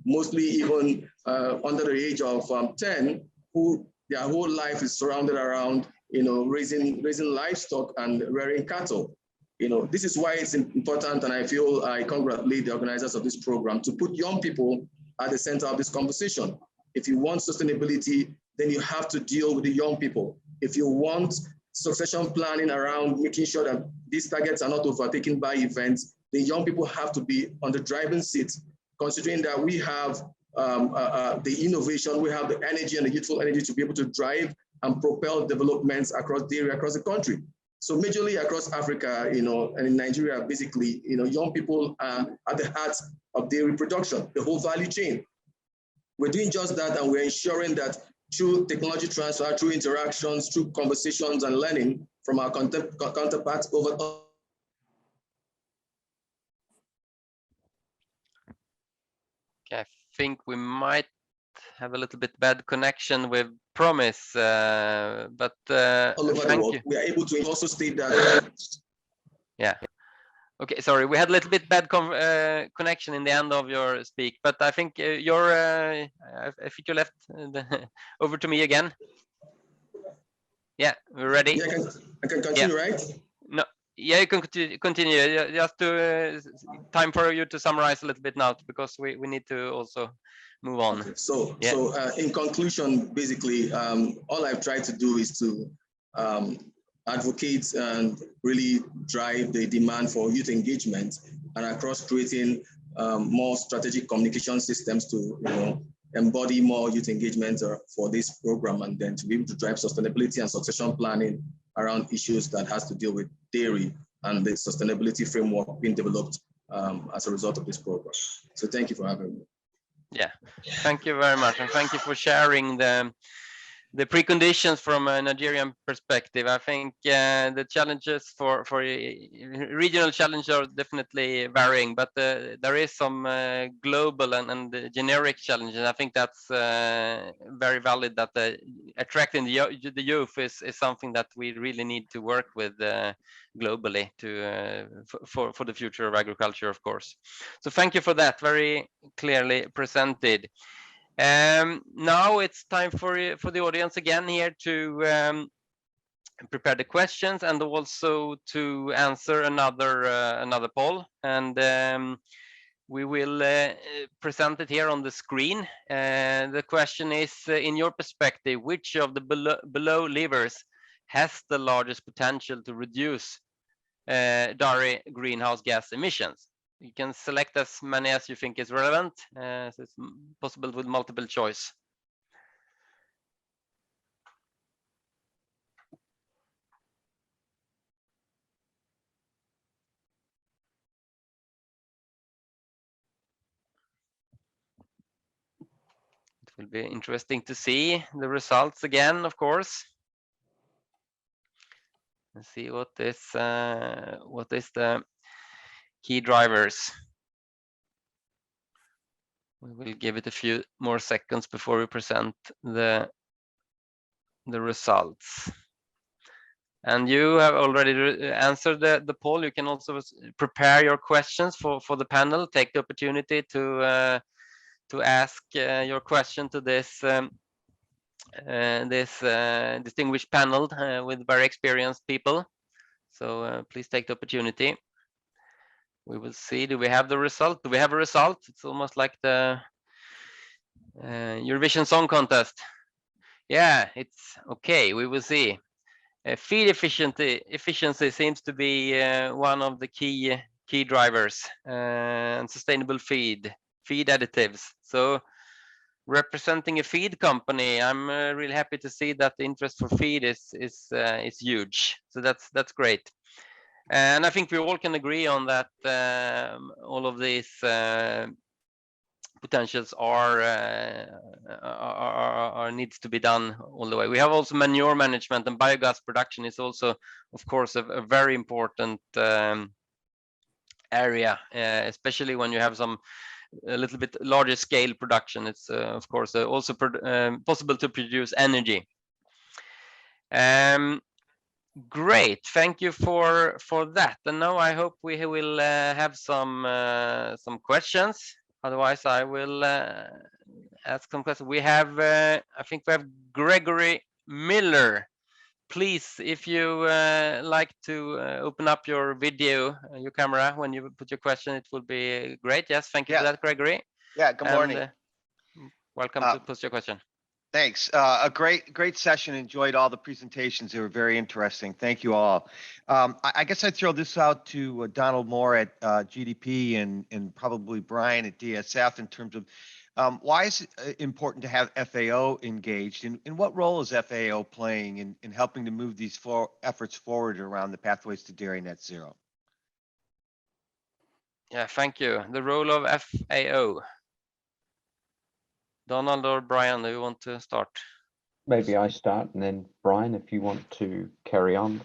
mostly even under the age of 10, who their whole life is surrounded around, you know, raising livestock and rearing cattle. You know, this is why it's important, and I feel I congratulate the organizers of this program to put young people at the center of this conversation. If you want sustainability, then you have to deal with the young people. If you want succession planning around making sure that these targets are not overtaken by events, the young people have to be on the driving seat, considering that we have the innovation, we have the energy and the youthful energy to be able to drive and propel developments across dairy, across the country. So majorly across Africa, you know, and in Nigeria, basically, you know, young people are at the heart of dairy production, the whole value chain. We're doing just that, and we're ensuring that through technology transfer, through interactions, through conversations and learning from our counterparts over. Okay, I think we might have a little bit bad connection with Promise, but all over the thank world. you. We are able to also state that Yeah. Okay, sorry, we had a little bit bad connection in the end of your speak, but I think I think you left over to me again. Yeah, we're ready. Yeah, I can continue, right? No, yeah, you can continue. Just to time for you to summarize a little bit now, because we need to also move on. Okay. So in conclusion, basically, all I've tried to do is to advocate and really drive the demand for youth engagement, and across creating more strategic communication systems to embody more youth engagement for this program, and then to be able to drive sustainability and succession planning around issues that has to deal with dairy and the sustainability framework being developed as a result of this program. So thank you for having me. Yeah, thank you very much, and thank you for sharing the preconditions from a Nigerian perspective. I think the challenges for regional challenges are definitely varying, but there is some global and generic challenges. I think that's very valid, that attracting the youth is something that we really need to work with globally for the future of agriculture, of course. So thank you for that, very clearly presented. Now it's time for the audience again here to prepare the questions and also to answer another poll, and we will present it here on the screen. The question is, in your perspective, which of the below levers has the largest potential to reduce dairy greenhouse gas emissions? You can select as many as you think is relevant, so it's possible with multiple choice. It will be interesting to see the results again, of course. Let's see what is the key drivers. We will give it a few more seconds before we present the results. And you have already answered the poll. You can also prepare your questions for the panel. Take the opportunity to ask your question to this distinguished panel with very experienced people. So please take the opportunity. We will see. Do we have the result? Do we have a result? It's almost like the Eurovision Song Contest. Yeah, it's okay. We will see. Feed efficiency seems to be one of the key drivers, and sustainable feed additives. So representing a feed company, I'm really happy to see that the interest for feed is huge. So that's great. And I think we all can agree on that. All of these potentials are needs to be done all the way. We have also manure management, and biogas production is also, of course, a very important area, especially when you have a little bit larger scale production. It's of course also possible to produce energy. Great, thank you for that. And now I hope we will have some questions. Otherwise, I will ask some questions. We have, I think we have Gregory Miller. Please, if you like to open up your video, your camera, when you put your question, it will be great. Yes, thank you for that, Gregory. Yeah, good morning. Welcome to post your question. Thanks. A great session. Enjoyed all the presentations. They were very interesting. Thank you all. I guess I'd throw this out to Donald Moore at GDP and probably Brian at DSF in terms of why is it important to have FAO engaged, and what role is FAO playing in helping to move these efforts forward around the pathways to dairy net zero? Yeah, thank you. The role of FAO. Donald or Brian, do you want to start? Maybe I start, and then Brian, if you want to carry on.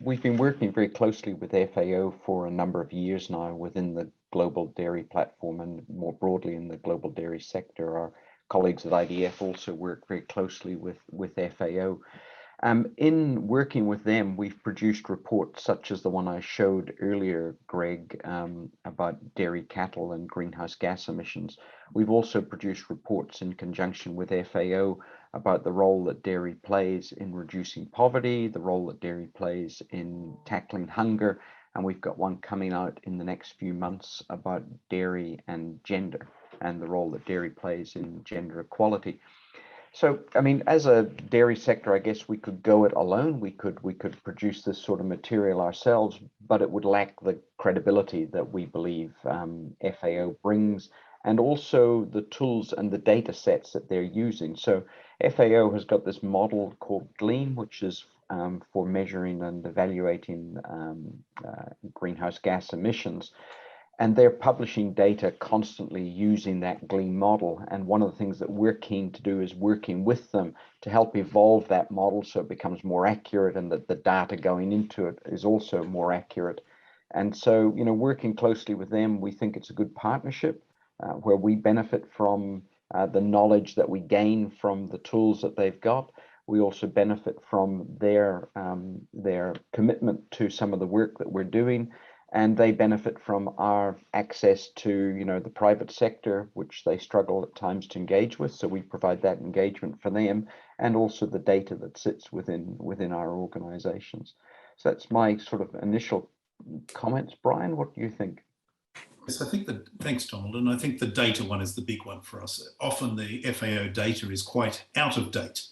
We've been working very closely with FAO for a number of years now within the global dairy platform and more broadly in the global dairy sector. Our colleagues at IDF also work very closely with FAO. In working with them, we've produced reports such as the one I showed earlier, Greg, about dairy cattle and greenhouse gas emissions. We've also produced reports in conjunction with FAO about the role that dairy plays in reducing poverty, the role that dairy plays in tackling hunger, and we've got one coming out in the next few months about dairy and gender and the role that dairy plays in gender equality. So, I mean, as a dairy sector, I guess we could go it alone. We could produce this sort of material ourselves, but it would lack the credibility that we believe FAO brings, and also the tools and the data sets that they're using. So FAO has got this model called GLEAM, which is for measuring and evaluating greenhouse gas emissions. And they're publishing data constantly using that GLEAM model. And one of the things that we're keen to do is working with them to help evolve that model so it becomes more accurate, and that the data going into it is also more accurate. And so, you know, working closely with them, we think it's a good partnership where we benefit from the knowledge that we gain from the tools that they've got. We also benefit from their commitment to some of the work that we're doing. And they benefit from our access to, you know, the private sector, which they struggle at times to engage with. So we provide that engagement for them, and also the data that sits within our organizations. So that's my sort of initial comments. Brian, what do you think? Yes, I think that, thanks, Donald. And I think the data one is the big one for us. Often the FAO data is quite out of date.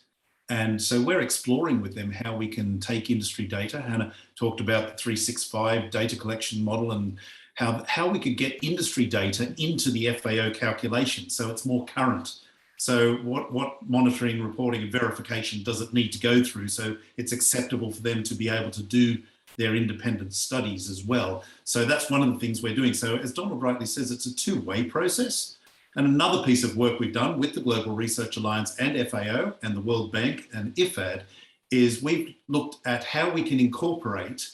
And so we're exploring with them how we can take industry data. Hannah talked about the 365 data collection model and how we could get industry data into the FAO calculation so it's more current. So what monitoring, reporting and verification does it need to go through so it's acceptable for them to be able to do their independent studies as well. So that's one of the things we're doing. So as Donald rightly says, it's a two-way process. And another piece of work we've done with the Global Research Alliance and FAO and the World Bank and IFAD is we've looked at how we can incorporate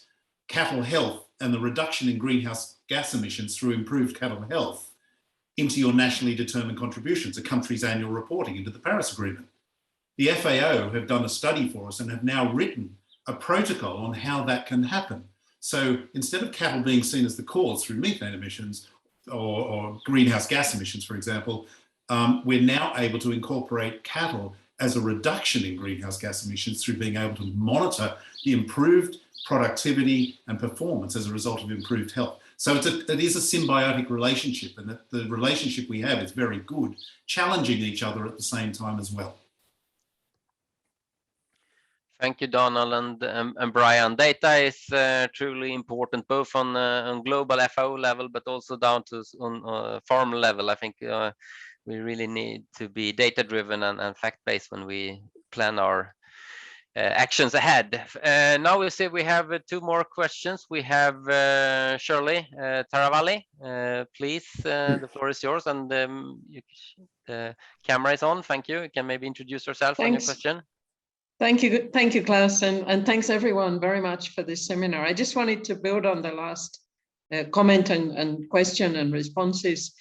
cattle health and the reduction in greenhouse gas emissions through improved cattle health into your nationally determined contributions, a country's annual reporting into the Paris Agreement. The FAO have done a study for us and have now written a protocol on how that can happen. So instead of cattle being seen as the cause through methane emissions, or greenhouse gas emissions, for example, we're now able to incorporate cattle as a reduction in greenhouse gas emissions through being able to monitor the improved productivity and performance as a result of improved health. So it is a symbiotic relationship, and that the relationship we have is very good, challenging each other at the same time as well. Thank you, Donald and Brian. Data is truly important, both on global FAO level, but also down to on farm level. I think we really need to be data-driven and fact-based when we plan our actions ahead. Now we see we have two more questions. We have Shirley Taravalli. Please, the floor is yours, and the camera is on. Thank you. You can maybe introduce yourself and your question. Thank you, Klaus, and thanks everyone very much for this seminar. I just wanted to build on the last comment and question and responses.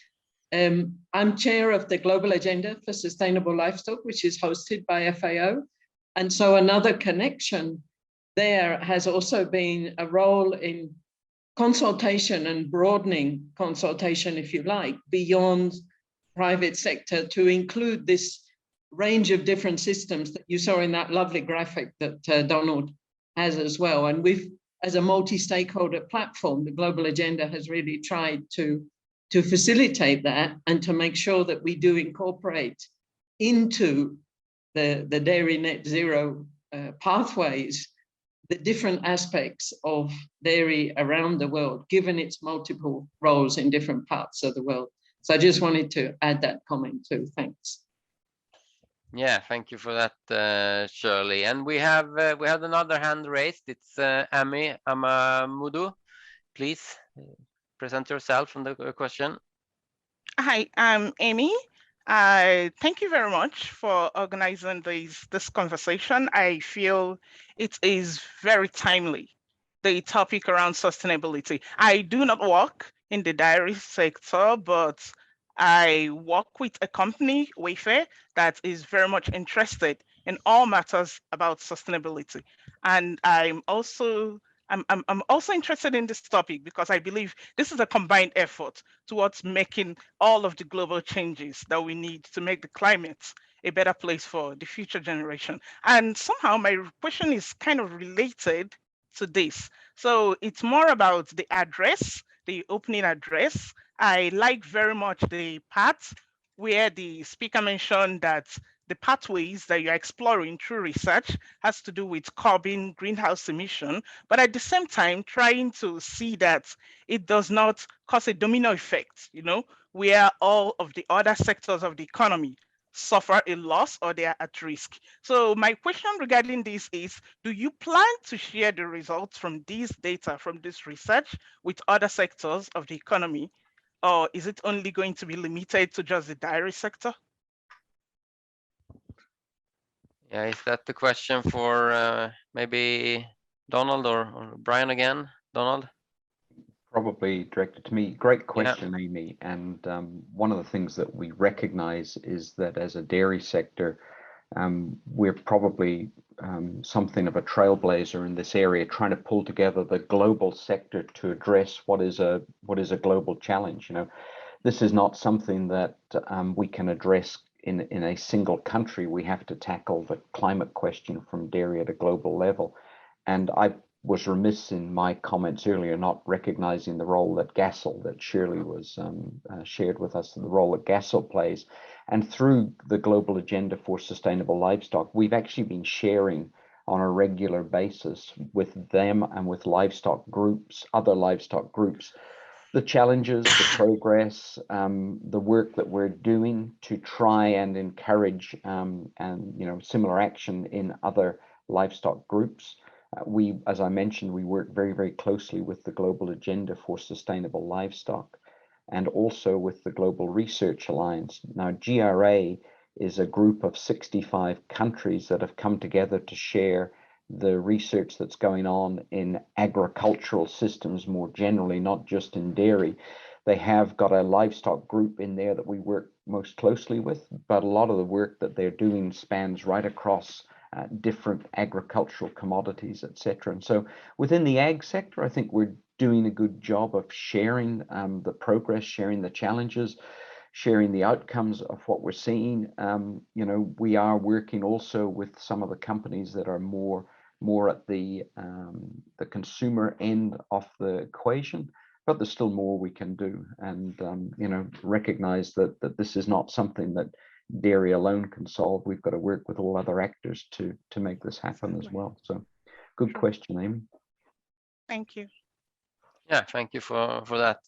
I'm chair of the Global Agenda for Sustainable Livestock, which is hosted by FAO. And so another connection there has also been a role in consultation and broadening consultation, if you like, beyond private sector to include this range of different systems that you saw in that lovely graphic that Donald has as well. And we've, as a multi-stakeholder platform, the Global Agenda has really tried to facilitate that and to make sure that we do incorporate into the dairy net zero pathways the different aspects of dairy around the world, given its multiple roles in different parts of the world. So I just wanted to add that comment too. Thanks. Yeah, thank you for that, Shirley. And we have another hand raised. It's Ami Amamudu. Please present yourself and the question. Hi, I'm Amy. Thank you very much for organizing this conversation. I feel it is very timely, the topic around sustainability. I do not work in the dairy sector, but I work with a company, Wayfair, that is very much interested in all matters about sustainability. And I'm also interested in this topic because I believe this is a combined effort towards making all of the global changes that we need to make the climate a better place for the future generation. And somehow my question is kind of related to this. So it's more about the address, the opening address. I like very much the part where the speaker mentioned that the pathways that you're exploring through research has to do with curbing greenhouse emission, but at the same time, trying to see that it does not cause a domino effect, where all of the other sectors of the economy suffer a loss or they are at risk. So my question regarding this is, do you plan to share the results from these data, from this research with other sectors of the economy? Or is it only going to be limited to just the dairy sector? Yeah, is that the question for maybe Donald or Brian again? Donald? Probably directed to me. Great question, yeah. Amy. And one of the things that we recognize is that as a dairy sector, we're probably something of a trailblazer in this area, trying to pull together the global sector to address what is a global challenge. This is not something that we can address in a single country. We have to tackle the climate question from dairy at a global level. And I was remiss in my comments earlier, not recognizing the role that GASL, that Shirley was shared with us, the role that GASL plays. And through the Global Agenda for Sustainable Livestock, we've actually been sharing on a regular basis with them and with livestock groups, other livestock groups, the challenges, the progress, the work that we're doing to try and encourage and similar action in other livestock groups. We, as I mentioned, we work very, very closely with the Global Agenda for Sustainable Livestock and also with the Global Research Alliance. Now, GRA is a group of 65 countries that have come together to share the research that's going on in agricultural systems more generally, not just in dairy. They have got a livestock group in there that we work most closely with, but a lot of the work that they're doing spans right across different agricultural commodities, etc. And so within the ag sector, I think we're doing a good job of sharing the progress, sharing the challenges, sharing the outcomes of what we're seeing. We are working also with some of the companies that are more at the consumer end of the equation, but there's still more we can do, and recognize that this is not something that dairy alone can solve. We've got to work with all other actors to make this happen as well. So good question, Amy. Thank you. Yeah, thank you for that.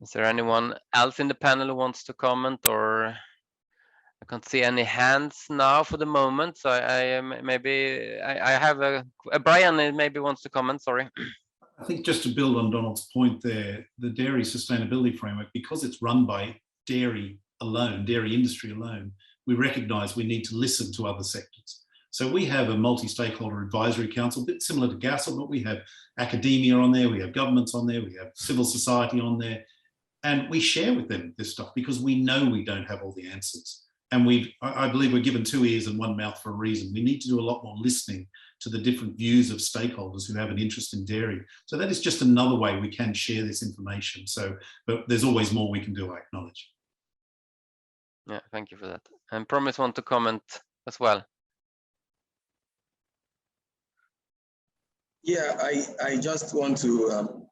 Is there anyone else in the panel who wants to comment? Or I can't see any hands now for the moment, so I have a Brian maybe wants to comment. Sorry. I think just to build on Donald's point there, the dairy sustainability framework, because it's run by dairy industry alone, we recognise we need to listen to other sectors. So we have a multi-stakeholder advisory council, a bit similar to GASL, but we have academia on there, we have governments on there, we have civil society on there, and we share with them this stuff because we know we don't have all the answers. And I believe we're given 2 ears and 1 mouth for a reason. We need to do a lot more listening to the different views of stakeholders who have an interest in dairy. So that is just another way we can share this information. So, but there's always more we can do, I acknowledge. Yeah, thank you for that. And Promise want to comment as well. Yeah, I just want to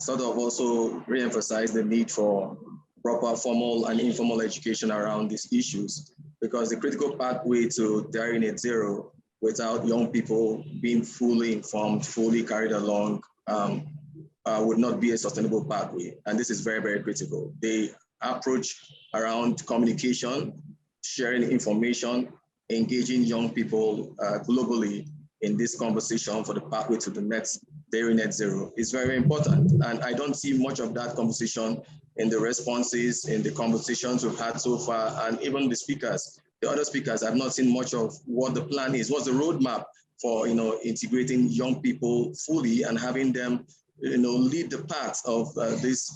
sort of also re-emphasize the need for proper formal and informal education around these issues, because the critical pathway to dairy net zero without young people being fully informed, fully carried along, would not be a sustainable pathway. And this is very, very critical. The approach around communication, sharing information, engaging young people globally in this conversation for the pathway to the dairy net zero is very important. And I don't see much of that conversation in the responses, in the conversations we've had so far, and even the other speakers have not seen much of what the plan is, what's the roadmap for integrating young people fully and having them lead the path of this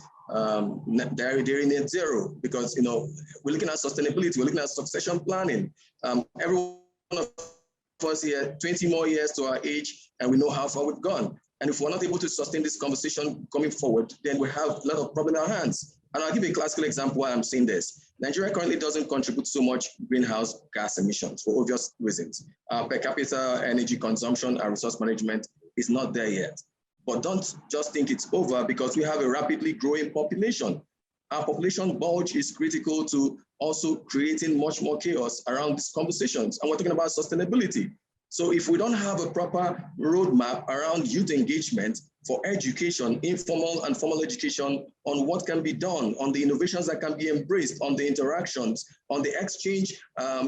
dairy net zero, because we're looking at sustainability, we're looking at succession planning. Every one of us here, 20 more years to our age, and we know how far we've gone. And if we're not able to sustain this conversation coming forward, then we have a lot of problem in our hands. And I'll give you a classical example why I'm saying this. Nigeria currently doesn't contribute so much greenhouse gas emissions for obvious reasons. Per capita energy consumption and resource management is not there yet. But don't just think it's over, because we have a rapidly growing population. Our population bulge is critical to also creating much more chaos around these conversations. And we're talking about sustainability. So if we don't have a proper roadmap around youth engagement for education, informal and formal education, on what can be done, on the innovations that can be embraced, on the interactions, on the exchange,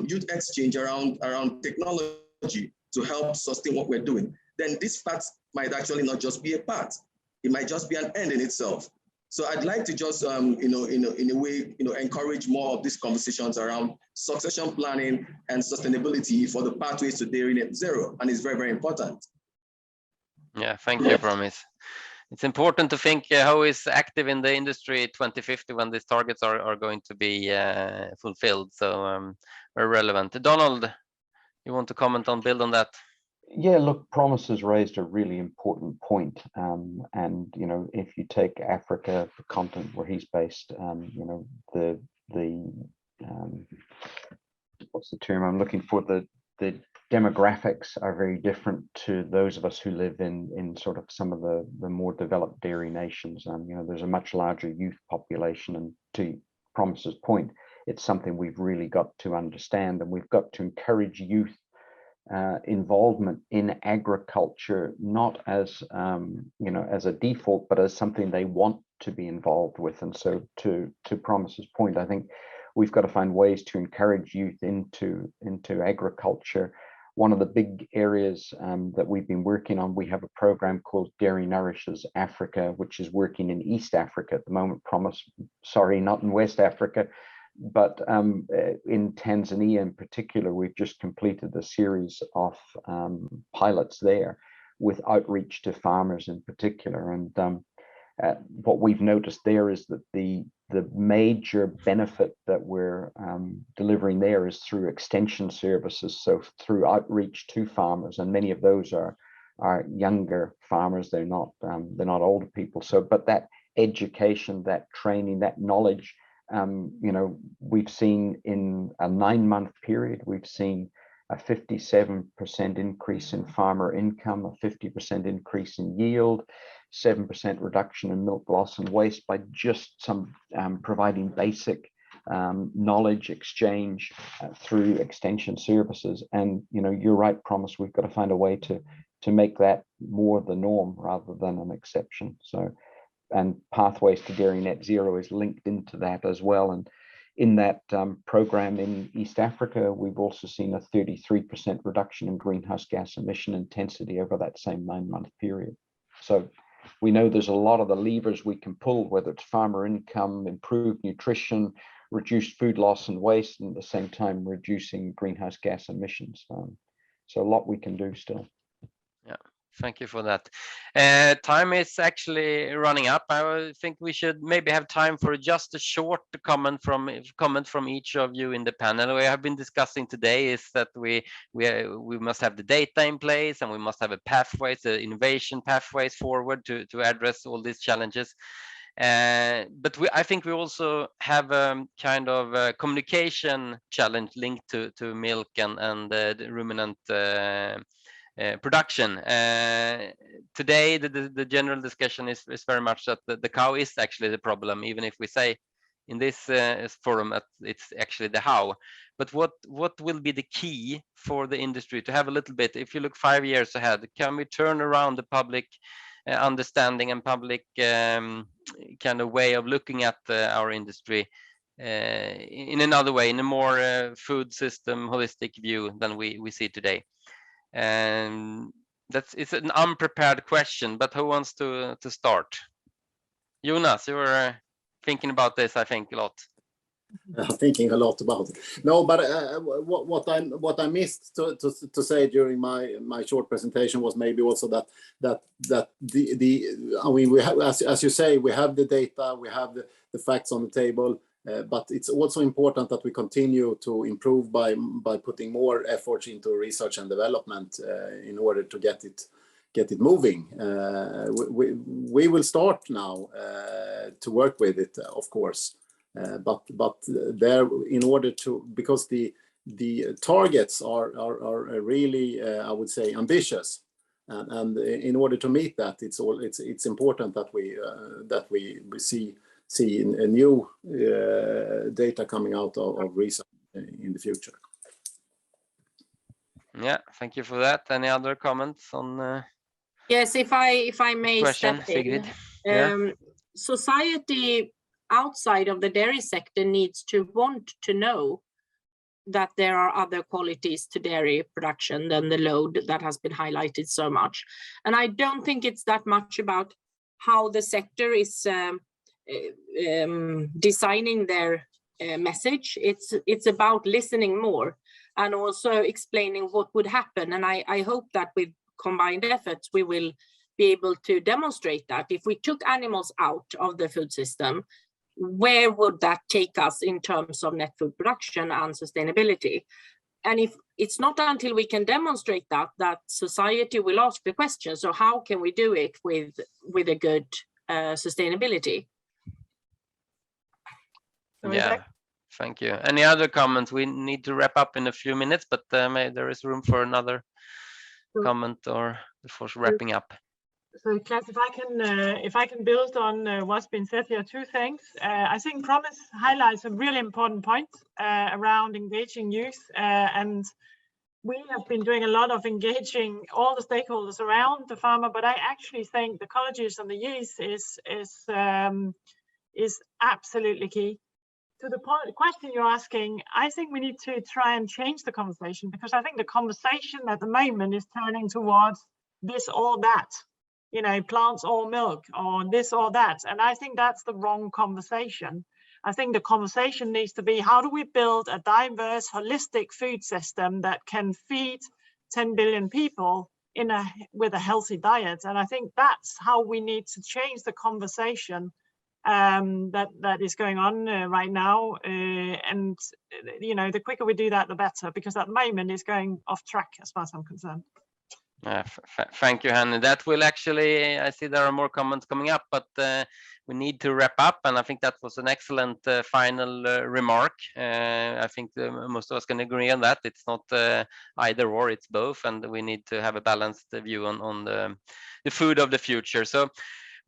youth exchange around technology to help sustain what we're doing, then this path might actually not just be a path. It might just be an end in itself. So I'd like to just, in a way, encourage more of these conversations around succession planning and sustainability for the pathways to dairy net zero, and it's very, very important. Yeah, thank you, Promise. It's important to think how is active in the industry 2050 when these targets are going to be fulfilled. So very relevant. Donald, you want to comment on, build on that? Yeah, look, Promise has raised a really important point. And, if you take Africa, the continent where he's based, what's the term I'm looking for? The demographics are very different to those of us who live in sort of some of the more developed dairy nations. There's a much larger youth population, and to Promise's point, it's something we've really got to understand, and we've got to encourage youth involvement in agriculture, not as as a default, but as something they want to be involved with. And so to Promise's point, I think we've got to find ways to encourage youth into agriculture. One of the big areas that we've been working on, we have a program called Dairy Nourishes Africa, which is working in East Africa at the moment. Sorry, not in West Africa, but in Tanzania in particular, we've just completed a series of pilots there with outreach to farmers in particular. And what we've noticed there is that the major benefit that we're delivering there is through extension services, so through outreach to farmers, and many of those are younger farmers. They're not older people. So, but that education, that training, that knowledge, we've seen in a 9-month period, we've seen a 57% increase in farmer income, a 50% increase in yield, 7% reduction in milk loss and waste by just some providing basic knowledge exchange through extension services. And you're right, Promise, we've got to find a way to make that more the norm rather than an exception. So, and Pathways to Dairy Net Zero is linked into that as well. And in that program in East Africa, we've also seen a 33% reduction in greenhouse gas emission intensity over that same 9-month period. So we know there's a lot of the levers we can pull, whether it's farmer income, improved nutrition, reduced food loss and waste, and at the same time reducing greenhouse gas emissions. So a lot we can do still. Yeah, thank you for that. Time is actually running up. I think we should maybe have time for just a short comment from each of you in the panel. We have been discussing today is that we must have the data in place, and we must have a pathways, the innovation pathways forward to address all these challenges. But I think we also have a kind of a communication challenge linked to milk and the ruminant production. Today, the general discussion is very much that the cow is actually the problem, even if we say in this forum that it's actually the how. But what will be the key for the industry to have a little bit, if you look 5 years ahead, can we turn around the public understanding and public kind of way of looking at our industry in another way, in a more food system holistic view than we see today? And it's an unprepared question, but who wants to start? Jonas, you were thinking about this, I think, a lot. I'm thinking a lot about it. No, but what I missed to say during my short presentation was maybe also that I mean, we have, as you say, we have the data, we have the facts on the table, but it's also important that we continue to improve by putting more efforts into research and development in order to get it moving. We will start now to work with it, of course. But there, in order to, because the targets are really I would say ambitious, and in order to meet that, it's important that we see a new data coming out of research in the future. Yeah, thank you for that. Any other comments on? Yes, if I may question, step in. Yeah. Society outside of the dairy sector needs to want to know that there are other qualities to dairy production than the load that has been highlighted so much. And I don't think it's that much about how the sector is designing their message. It's about listening more and also explaining what would happen. And I hope that with combined efforts, we will be able to demonstrate that if we took animals out of the food system, where would that take us in terms of net food production and sustainability? And if it's not until we can demonstrate that society will ask the question, so how can we do it with a good sustainability? Yeah, thank you. Any other comments? We need to wrap up in a few minutes, but there is room for another comment or before wrapping up. So Claes, if I can build on what's been said here, two things. I think Promise highlights a really important point around engaging youth, and we have been doing a lot of engaging all the stakeholders around the farmer, but I actually think the colleges and the youth is absolutely key. To the question you're asking, I think we need to try and change the conversation, because I think the conversation at the moment is turning towards this or that. You know, plants or milk or this or that. And I think that's the wrong conversation. I think the conversation needs to be, how do we build a diverse, holistic food system that can feed 10 billion people with a healthy diet? And I think that's how we need to change the conversation that is going on right now. And, you know, the quicker we do that, the better, because at the moment it's going off track as far as I'm concerned. Thank you, Hanne. That will actually, I see there are more comments coming up, but we need to wrap up, and I think that was an excellent final remark. I think most of us can agree on that. It's not either or, it's both, and we need to have a balanced view on the food of the future. So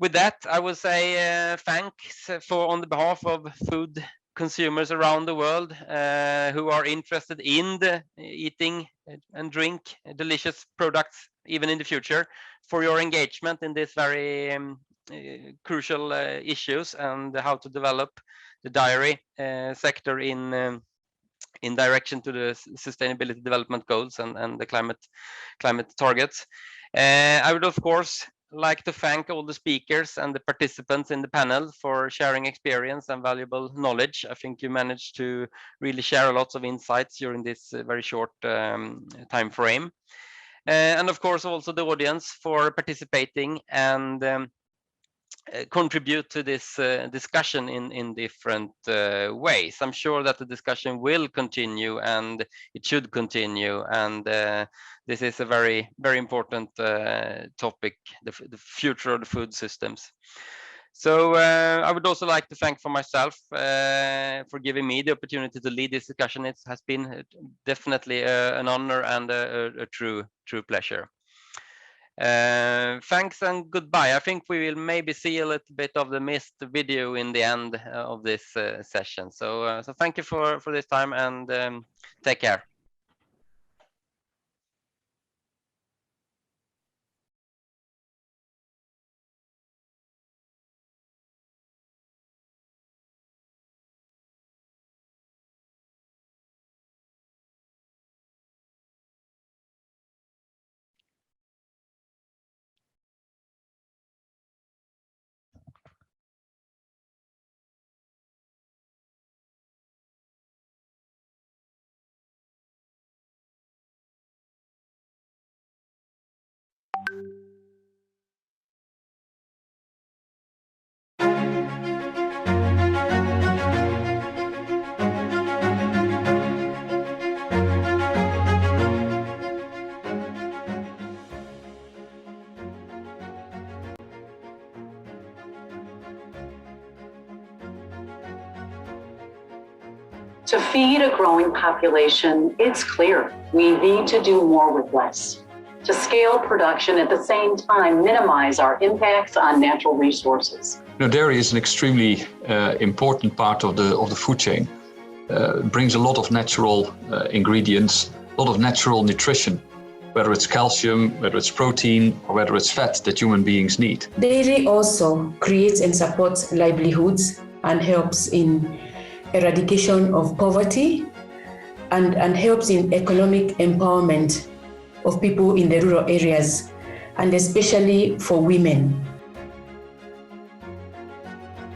with that, I will say thanks on the behalf of food consumers around the world who are interested in eating and drink delicious products even in the future, for your engagement in this very crucial issues and how to develop the dairy sector in direction to the sustainability development goals and the climate targets. I would of course like to thank all the speakers and the participants in the panel for sharing experience and valuable knowledge. I think you managed to really share lots of insights during this very short time frame. And of course also the audience for participating and contribute to this discussion in different ways. I'm sure that the discussion will continue and it should continue, and this is a very, very important topic, the future of the food systems. So I would also like to thank for myself for giving me the opportunity to lead this discussion. It has been definitely an honor and a true pleasure. Thanks and goodbye. I think we will maybe see a little bit of the missed video in the end of this session. So thank you for this time, and take care. To feed a growing population, it's clear we need to do more with less. To scale production at the same time, minimize our impacts on natural resources. Dairy is an extremely important part of the food chain. Brings a lot of natural ingredients, a lot of natural nutrition, whether it's calcium, whether it's protein, or whether it's fat that human beings need. Dairy also creates and supports livelihoods and helps in eradication of poverty and helps in economic empowerment of people in the rural areas, and especially for women.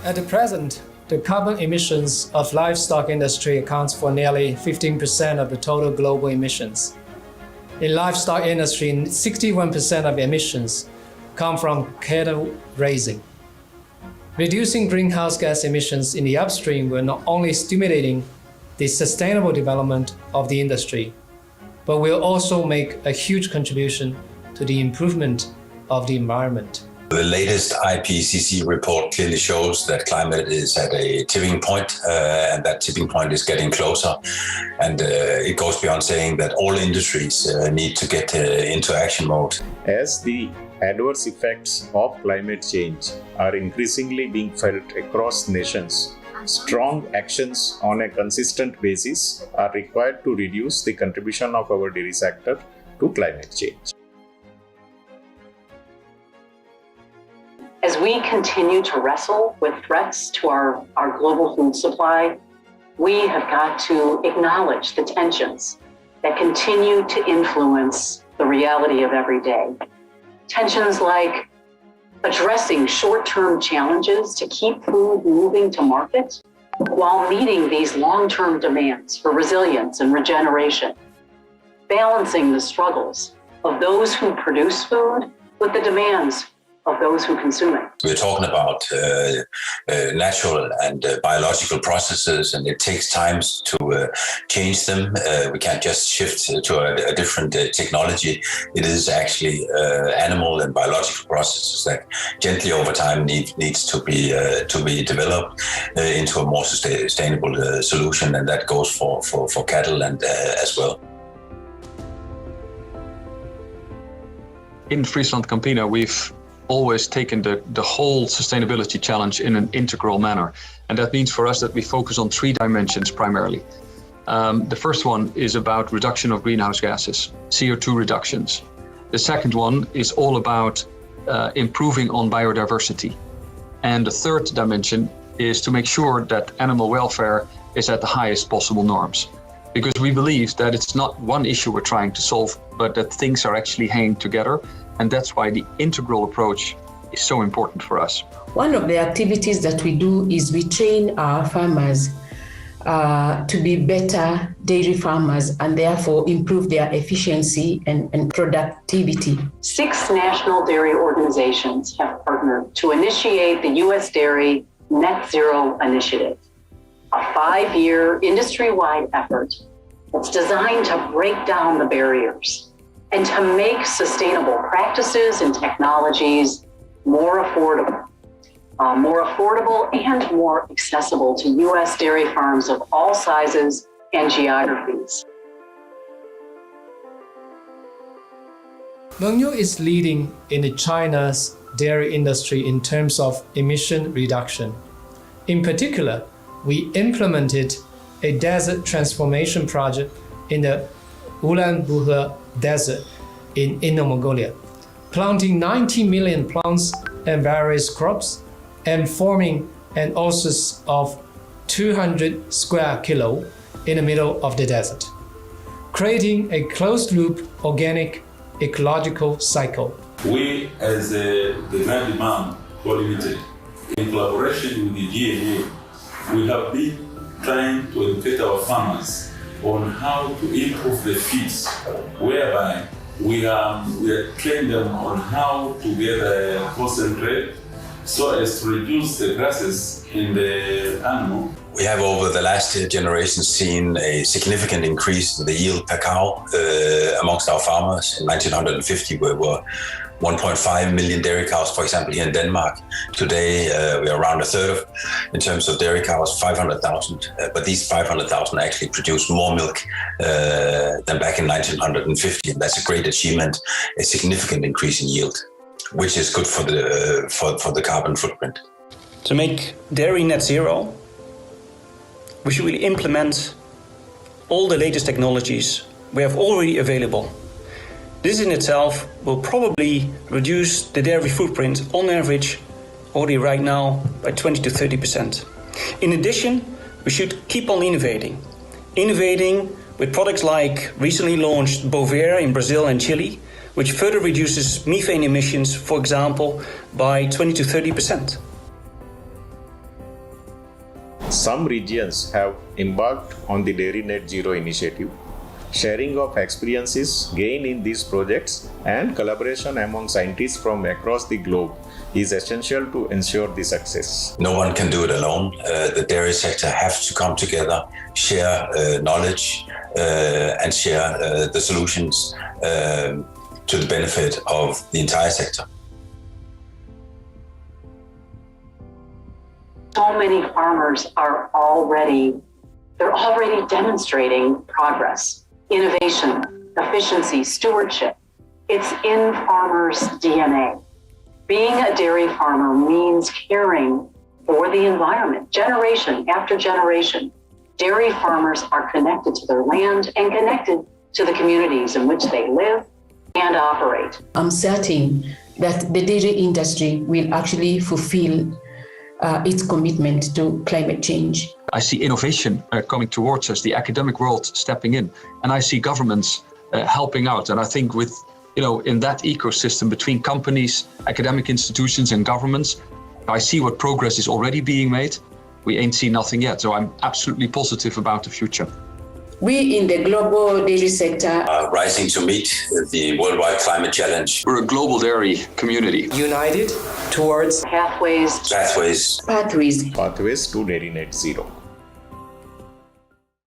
At the present, the carbon emissions of livestock industry accounts for nearly 15% of the total global emissions. In livestock industry, 61% of emissions come from cattle raising. Reducing greenhouse gas emissions in the upstream will not only stimulating the sustainable development of the industry, but will also make a huge contribution to the improvement of the environment. The latest IPCC report clearly shows that climate is at a tipping point, and that tipping point is getting closer. And it goes beyond saying that all industries need to get into action mode. As the adverse effects of climate change are increasingly being felt across nations, strong actions on a consistent basis are required to reduce the contribution of our dairy sector to climate change. As we continue to wrestle with threats to our global food supply, we have got to acknowledge the tensions that continue to influence the reality of every day. Tensions like addressing short-term challenges to keep food moving to market while meeting these long-term demands for resilience and regeneration, balancing the struggles of those who produce food with the demands of those who consume it. We're talking about natural and biological processes, and it takes time to change them. We can't just shift to a different technology. It is actually animal and biological processes that gently over time needs to be developed into a more sustainable solution, and that goes for cattle and as well. In Friesland Campina, we've always taken the whole sustainability challenge in an integral manner. And that means for us that we focus on 3 dimensions primarily. The first one is about reduction of greenhouse gases, CO2 reductions. The second one is all about improving on biodiversity. And the third dimension is to make sure that animal welfare is at the highest possible norms. Because we believe that it's not one issue we're trying to solve, but that things are actually hanging together. And that's why the integral approach is so important for us. One of the activities that we do is we train our farmers to be better dairy farmers and therefore improve their efficiency and productivity. 6 national dairy organizations have partnered to initiate the U.S. Dairy Net Zero Initiative, a 5-year industry-wide effort that's designed to break down the barriers and to make sustainable practices and technologies more affordable and more accessible to U.S. dairy farms of all sizes and geographies. Mengniu is leading in China's dairy industry in terms of emission reduction. In particular, we implemented a desert transformation project in the Ulaanbaatar Desert in Inner Mongolia, planting 90 million plants and various crops and forming an oasis of 200 square kilo in the middle of the desert, creating a closed-loop organic ecological cycle. We, as the Grand Imam Limited, in collaboration with the GNA, we have been trying to educate our farmers on how to improve the feeds, whereby we are training them on how to get a concentrate so as to reduce the grasses in the animal. We have over the last generation seen a significant increase in the yield per cow amongst our farmers. In 1950, we 1.5 million dairy cows, for example, here in Denmark. Today, we are around a third of, in terms of dairy cows, 500,000. But these 500,000 actually produce more milk than back in 1950. And that's a great achievement, a significant increase in yield, which is good for the carbon footprint. To make dairy net zero, we should really implement all the latest technologies we have already available. This in itself will probably reduce the dairy footprint on average already right now by 20 to 30%. In addition, we should keep on innovating with products like recently launched Bovaer in Brazil and Chile, which further reduces methane emissions, for example, by 20 to 30%. Some regions have embarked on the Dairy Net Zero initiative. Sharing of experiences gained in these projects and collaboration among scientists from across the globe is essential to ensure the success. No one can do it alone. The dairy sector has to come together, share knowledge and share the solutions to the benefit of the entire sector. So many farmers are already demonstrating progress. Innovation, efficiency, stewardship. It's in farmers' DNA. Being a dairy farmer means caring for the environment, generation after generation. Dairy farmers are connected to their land and connected to the communities in which they live and operate. I'm certain that the dairy industry will actually fulfill its commitment to climate change. I see innovation coming towards us, the academic world stepping in, and I see governments helping out. And I think with, in that ecosystem between companies, academic institutions and governments, I see what progress is already being made. We ain't seen nothing yet. So I'm absolutely positive about the future. We in the global dairy sector are rising to meet the worldwide climate challenge. We're a global dairy community. United towards pathways to Dairy Net Zero.